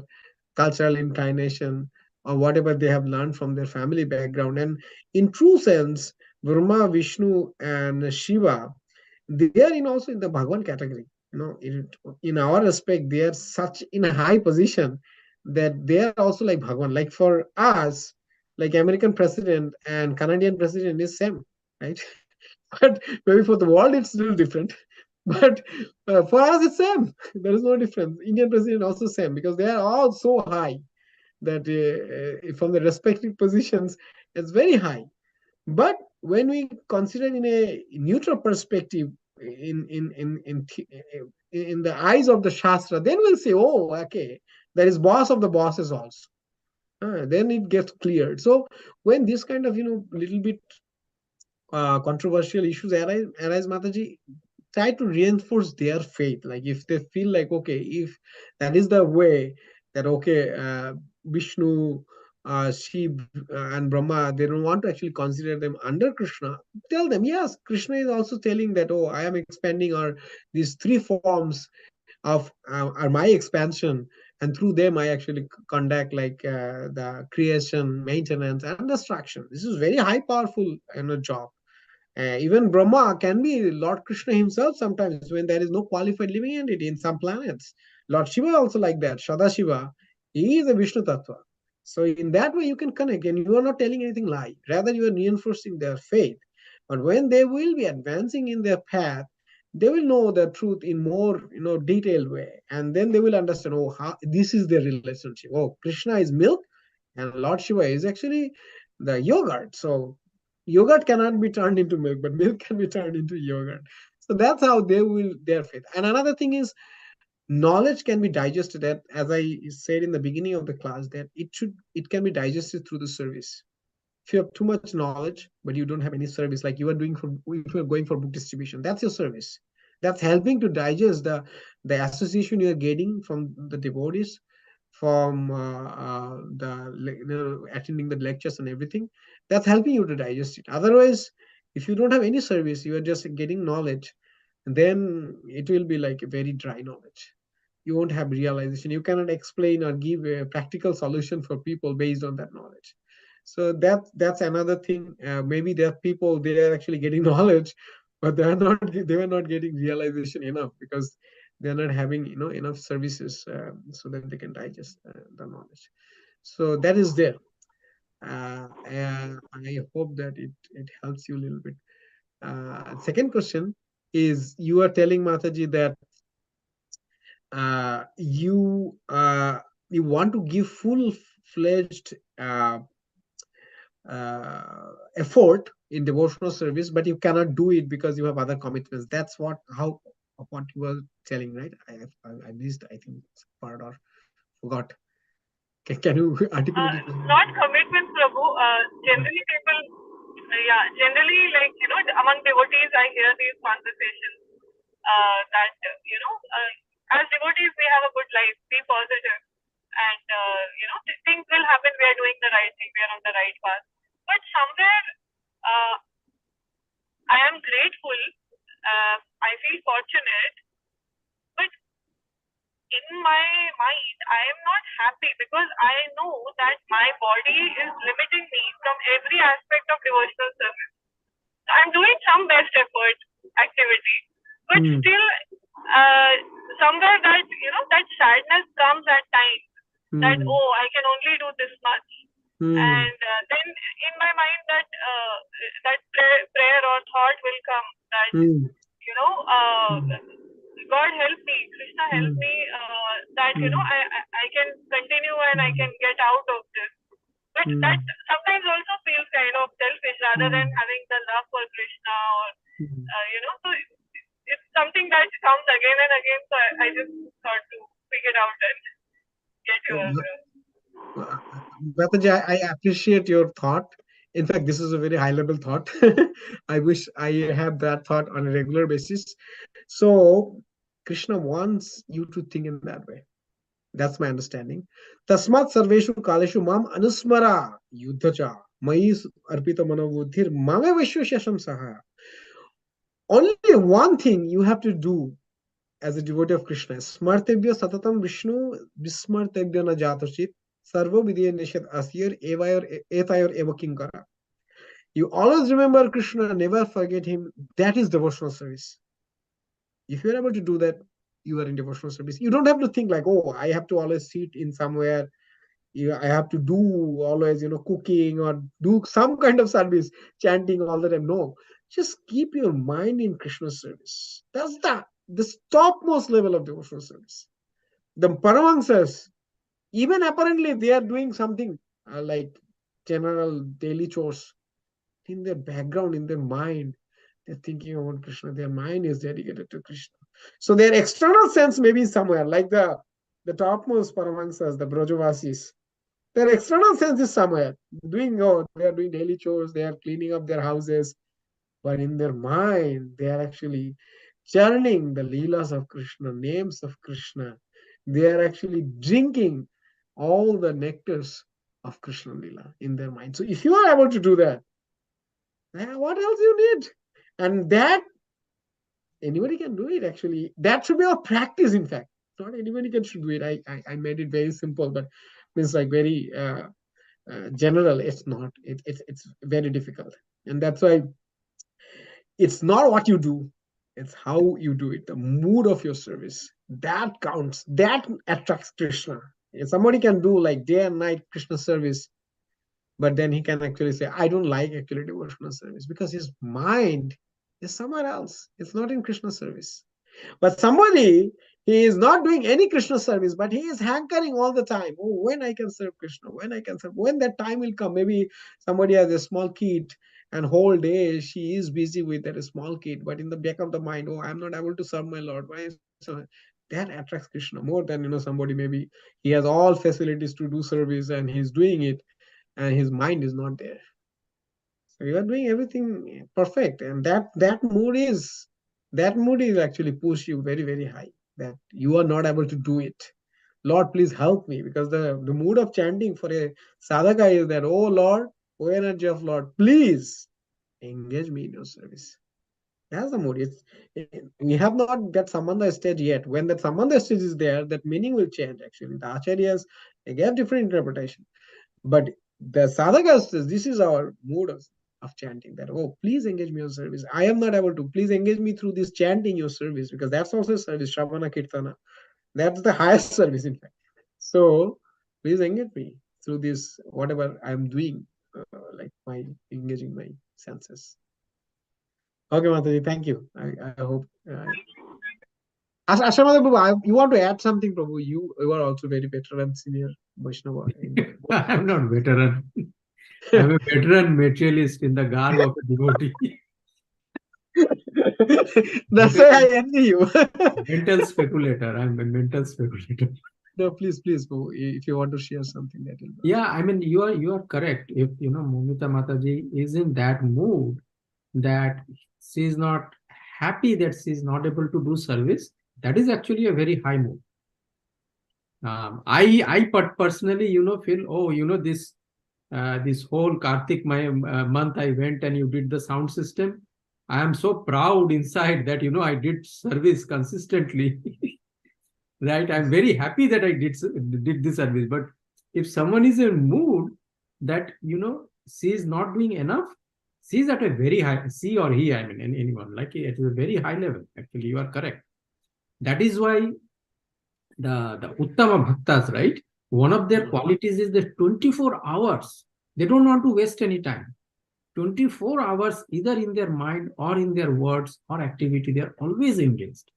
[SPEAKER 1] cultural inclination or whatever they have learned from their family background. And in true sense, Brahma, Vishnu, and Shiva, they are in also in the Bhagwan category. In our respect, they are such in a high position that they are also like Bhagwan. Like for us, like American president and Canadian president is same, right? But maybe for the world it's still different. But for us it's same. There is no difference. Indian president also same, because they are all so high that from the respective positions it's very high. But when we consider in a neutral perspective, in the eyes of the Shastra, then we'll say, oh, okay, there is boss of the bosses also. Then it gets cleared. So when this kind of little bit controversial issues arise, Mataji, try to reinforce their faith. Like if they feel like, okay, if that is the way, that okay, Vishnu, Shiv, and Brahma, they don't want to actually consider them under Krishna, tell them, yes, Krishna is also telling that, oh, I am expanding, or these three forms of are my expansion, and through them I actually conduct like the creation, maintenance, and destruction. This is very high powerful job. Even Brahma can be Lord Krishna himself sometimes when there is no qualified living entity in some planets. Lord Shiva also like that. Shadashiva, he is a Vishnu Tattva. So in that way you can connect, and you are not telling anything lie. Rather, you are reinforcing their faith. But when they will be advancing in their path, they will know the truth in more detailed way, and then they will understand. Oh, how this is their relationship. Oh, Krishna is milk, and Lord Shiva is actually the yogurt. So yogurt cannot be turned into milk, but milk can be turned into yogurt. So that's how they will their faith. And another thing is, knowledge can be digested, as I said in the beginning of the class, that it can be digested through the service. If you have too much knowledge but you don't have any service, like you are doing for, if you're going for book distribution, that's your service. That's helping to digest the association you're getting from the devotees, from attending the lectures and everything. That's helping you to digest it. Otherwise, if you don't have any service, you are just getting knowledge.
[SPEAKER 4] then it will be like a very dry knowledge. You won't have realization. You cannot explain or give a practical solution for people based on that knowledge. So that's another thing. Maybe there are people, they are actually getting knowledge, but they were not getting realization enough, because they're not having enough services, so that they can digest the knowledge. So that is there. I hope that it helps you a little bit. Second question is, you are telling Mataji that you want to give full-fledged effort in devotional service, but you cannot do it because you have other commitments. That's what you were telling, right? I missed, I think, part or forgot. Can you articulate it?
[SPEAKER 3] Not commitments, Prabhu. Generally, people, generally, like, among devotees, I hear these conversations that, as devotees, we have a good life, be positive, and, things will happen. We are doing the right thing, we are on the right path. But somewhere, uh, I am grateful, I feel fortunate, but in my mind, I am not happy, because I know that my body is limiting me from every aspect of devotional service. I'm doing some best effort activity, but still, somewhere that that sadness comes at times, that oh, I can only do this much, and then in my mind that that prayer or thought will come that God help me, Krishna help me, that I can continue and I can get out of this. But that sometimes also feels kind of selfish, rather than having the love for Krishna, or so it's something that comes again and again. So I just thought to pick it out and get yours.
[SPEAKER 4] Mataji, I appreciate your thought. In fact, this is a very high level thought. I wish I have that thought on a regular basis. So Krishna wants you to think in that way. That's my understanding. Tasmat sarveshu kaleshu mam anusmara yuddhacha mai arpita manobuddhir mame vishwasham saha. Only one thing you have to do as a devotee of Krishna: smartebhya satatam Vishnu vismartebhya na jatochit sarva vidya nishad asyar etayor eva kinkara. You always remember Krishna, never forget him. That is devotional service. If you're able to do that, you are in devotional service. You don't have to think like, oh, I have to always sit in somewhere. I have to do always, cooking or do some kind of service, chanting all the time. No, just keep your mind in Krishna's service. That's the topmost level of devotional service. The Paramahamsas, even apparently they are doing something like general daily chores, in their background, in their mind, they're thinking about Krishna. Their mind is dedicated to Krishna. So their external sense may be somewhere, like the topmost Paramahamsas, the Brajavasis. Their external sense is somewhere. They are doing daily chores, they are cleaning up their houses. But in their mind, they are actually churning the Leelas of Krishna, names of Krishna. They are actually drinking all the nectars of Krishna Leela in their mind. So if you are able to do that, what else you need? And that anybody can do it, actually. That should be our practice, in fact. Not anybody can should do it. I made it very simple, but it's like very general. It's not. It's very difficult. And that's why it's not what you do, it's how you do it, the mood of your service. That counts. That attracts Krishna. If somebody can do like day and night Krishna service, but then he can actually say, I don't like actually devotional service, because his mind is somewhere else. It's not in Krishna service. But somebody, he is not doing any Krishna service, but he is hankering all the time. Oh, when I can serve Krishna, when I can serve, when that time will come. Maybe somebody has a small kid and whole day she is busy with that small kid, but in the back of the mind, oh, I'm not able to serve my Lord. Why? So that attracts Krishna more than somebody, maybe he has all facilities to do service and he's doing it and his mind is not there. So you are doing everything perfect, and that mood is actually push you very, very high, that you are not able to do it. Lord, please help me, because the mood of chanting for a sadhaka is that, oh Lord, oh energy of Lord, please engage me in your service. That's the mood. We have not that Sambandha stage yet. When that Sambandha stage is there, that meaning will change. Actually, the acharyas, they gave different interpretation. But the sadhaka says this is our mood of chanting. That, oh, please engage me in your service. I am not able to. Please engage me through this chanting your service, because that's also service. Shravana Kirtana. That's the highest service, in fact. So please engage me through this whatever I'm doing, like my engaging my senses. Okay, Mataji, thank you. I hope. Ashramada Prabhu, you want to add something, Prabhu? You are also very veteran senior Vaishnava in both
[SPEAKER 2] I'm
[SPEAKER 4] camps.
[SPEAKER 2] not veteran. I'm a veteran materialist in the garb of a devotee.
[SPEAKER 4] That's why I envy you.
[SPEAKER 2] Mental speculator. I'm a mental speculator.
[SPEAKER 4] No, please, Prabhu, if you want to share something, that will be
[SPEAKER 2] Yeah, I mean you are correct. If Momita Mataji is in that mood that she is not happy that she is not able to do service, that is actually a very high mood. I personally feel, oh, this whole Kartik month I went and you did the sound system. I am so proud inside that I did service consistently. Right, I'm very happy that I did this service. But if someone is in mood that she is not doing enough, she is at a very high, she or he, I mean anyone, like it is a very high level. Actually, you are correct. That is why the Uttama Bhaktas, right? One of their qualities is that 24 hours, they don't want to waste any time. 24 hours, either in their mind or in their words or activity, they are always engaged,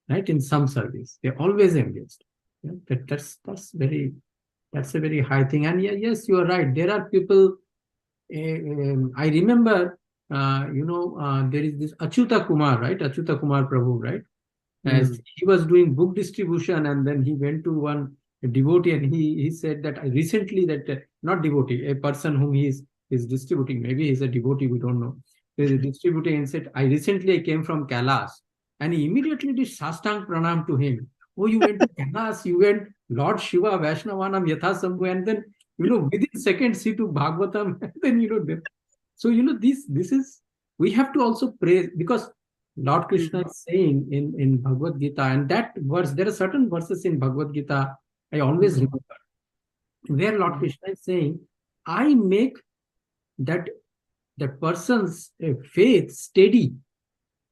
[SPEAKER 2] right? In some service, they're always engaged. Yeah, that's a very high thing. And yeah, yes, you are right. There are people. I remember, there is this Achyuta Kumar, right? Achyuta Kumar Prabhu, right? As he was doing book distribution, and then he went to one devotee, and he said that I recently that not devotee, a person whom he is distributing, maybe he's a devotee, we don't know. He's distributing and said, I recently came from Kailash, and he immediately did Sastang Pranam to him. Oh, you went to Kailash, you went Lord Shiva Vaishnavanam Yatha Sambhu, and then within seconds he took Bhagavatam, and then so this is, we have to also praise, because Lord Krishna is saying in Bhagavad Gita, and that verse, there are certain verses in Bhagavad Gita I always remember, where Lord Krishna is saying, I make that person's faith steady.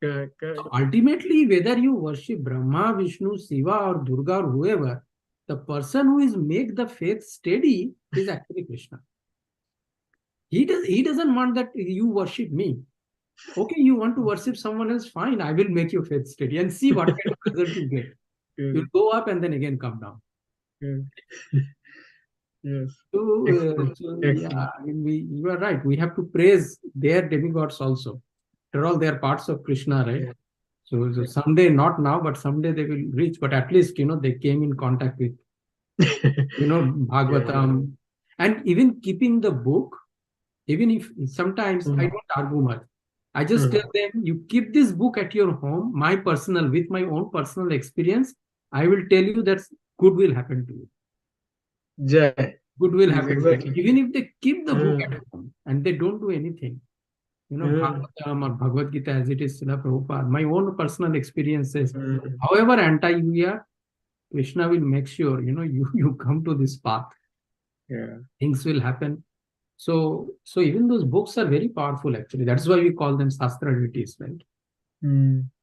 [SPEAKER 2] So ultimately, whether you worship Brahma, Vishnu, Shiva, or Durga, or whoever, the person who is make the faith steady is actually Krishna. He doesn't want that you worship me. Okay, you want to worship someone else, fine. I will make your faith steady and see what kind of result you get. You'll go up and then again come down.
[SPEAKER 4] Yes.
[SPEAKER 2] So yeah, I mean, you are right. We have to praise their demigods also. After all, they are parts of Krishna, right?
[SPEAKER 4] Yeah.
[SPEAKER 2] So someday, not now, but someday they will reach. But at least they came in contact with Bhagavatam, and even keeping the book. Even if sometimes I don't argue much, I just tell them, you keep this book at your home. With my own personal experience, I will tell you that good will happen to you.
[SPEAKER 4] Jai.
[SPEAKER 2] Good will happen
[SPEAKER 4] Exactly.
[SPEAKER 2] to you. Even if they keep the book at home and they don't do anything, Bhagavatam or Bhagavad Gita as it is, Srila Prabhupada, my own personal experiences, however anti you are, Krishna will make sure, you come to this path.
[SPEAKER 4] Yeah.
[SPEAKER 2] Things will happen. So even those books are very powerful, actually. That's why we call them Shastra deities, right?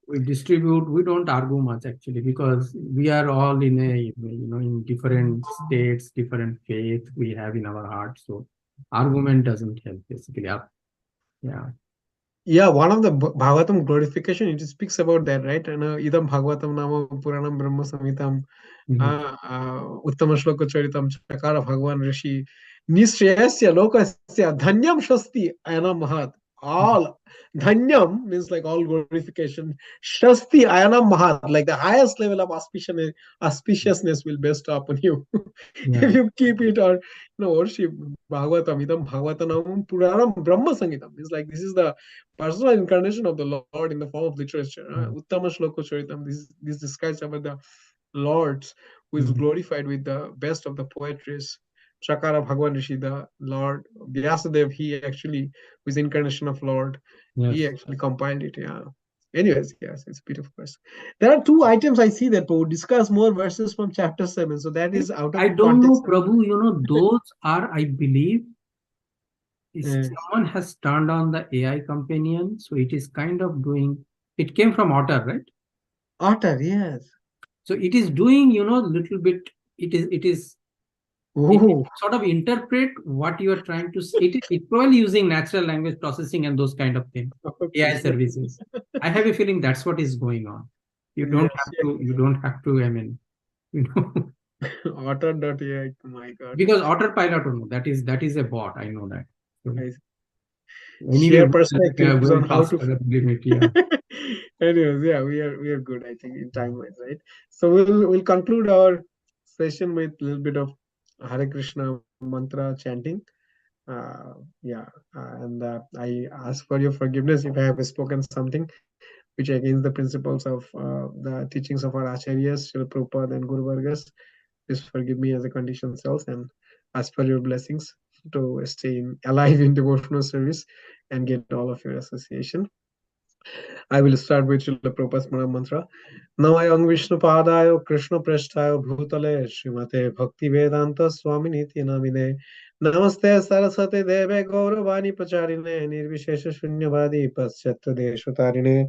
[SPEAKER 2] We distribute, we don't argue much, actually, because we are all in in different states, different faith we have in our heart. So argument doesn't help, basically. Yeah.
[SPEAKER 4] Yeah, one of the Bhagavatam glorification, it speaks about that, right? And idam Bhagavatam nama Puranam Brahma Samhitam Uttama Shloka Charitam Chakara Bhagavan Rishi Nishreyasya Lokasya Dhanyam Shasti Ayana Mahat. All Dhanyam means like all glorification. Shasti Ayana Mahat, like the highest level of auspiciousness will bestow upon you. If you keep it or worship Bhagavatam, idam Bhagavatanam Puranam Brahma Sangitam. It's like this is the personal incarnation of the Lord in the form of literature. Uttama Shloka Charitam. This describes about the Lords who is glorified with the best of the poetries. Chakara Bhagwan Rishi, the Lord Vyasadev, he actually was incarnation of Lord. He
[SPEAKER 2] Yes.
[SPEAKER 4] actually compiled it. Yeah. Anyways, yes, it's a beautiful verse. There are two items I see that Prabhu discuss more verses from chapter 7. So that is out of
[SPEAKER 2] I
[SPEAKER 4] the
[SPEAKER 2] don't know,
[SPEAKER 4] context.
[SPEAKER 2] Prabhu, those are, I believe, if
[SPEAKER 4] Yes.
[SPEAKER 2] someone has turned on the AI companion, so it is kind of doing, it came from Otter, right?
[SPEAKER 4] Otter, yes.
[SPEAKER 2] So it is doing, little bit, it is it
[SPEAKER 4] Oh,
[SPEAKER 2] sort of interpret what you are trying to say. It's probably using natural language processing and those kind of things, AI
[SPEAKER 4] okay.
[SPEAKER 2] services. I have a feeling that's what is going on.
[SPEAKER 4] Yes,
[SPEAKER 2] You don't have to, I mean, you know,
[SPEAKER 4] Otter.ai. My God.
[SPEAKER 2] because autopilot, no, that is a bot. I know that. So
[SPEAKER 4] I
[SPEAKER 2] anyway,
[SPEAKER 4] share
[SPEAKER 2] we are
[SPEAKER 4] perspectives on
[SPEAKER 2] going
[SPEAKER 4] how
[SPEAKER 2] past
[SPEAKER 4] to.
[SPEAKER 2] the limit. Yeah.
[SPEAKER 4] Anyways, yeah, we are good, I think, in time wise, right? So we'll conclude our session with a little bit of Hare Krishna mantra chanting. Yeah, and I ask for your forgiveness if I have spoken something which against the principles of the teachings of our acharyas, Srila Prabhupada and Guru Vargas. Please forgive me as a conditioned self and ask for your blessings to stay alive in devotional service and get all of your association. I will start with Srila Prabhupada's mantra. Namayang Vishnu Padayo Krishna Preshtayo Bhutale Srimate Bhakti Vedanta Swami Niti Namine Namaste Saraswate Deve Gauravani Pacharine Nirvishesha Shunyavadi Paschatya Deshutarine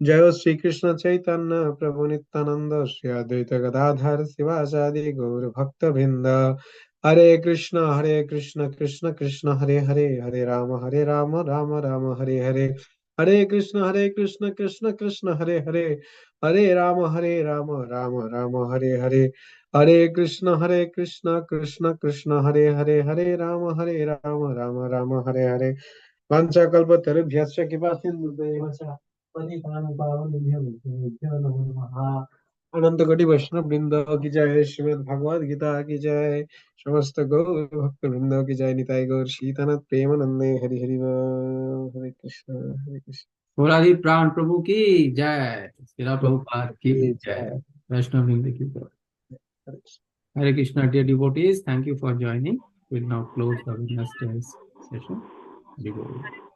[SPEAKER 4] Jayo Sri Krishna Chaitanya Prabhu Nityananda Shri Advaita Gadadhar Sivasadi Gaur Bhakta Vrinda Hare Krishna Krishna Krishna Hare Hare Hare Rama Rama Rama Hare Hare Hare Krishna Krishna Krishna Hare Hare Hare Rama Rama Hare Hare Hare Krishna Krishna Krishna Hare Hare Hare Rama Rama Hare Hare Vancha kalpatarubhyascha kripa sindhubhyo patitanam pavanebhyo vaishnavebhyo namo namaha अनंत कोटि वैष्णव वृंद की जय श्रीमद् भगवद गीता की जय समस्त गौर भक्त वृंद की जय निताई गौर सीतानाथ प्रेमानंदे हरि हरि बोल हरे कृष्ण हरे Krishna
[SPEAKER 2] Murari Pran Prabhu ki jai. Srila Prabhupada ki
[SPEAKER 4] जय
[SPEAKER 2] jai. Vaishnav Vrinda ki jai.
[SPEAKER 4] Hare Krishna
[SPEAKER 2] Hare Krishna, dear devotees, thank you for joining. We'll now close the Wednesday's session. Hare Bol.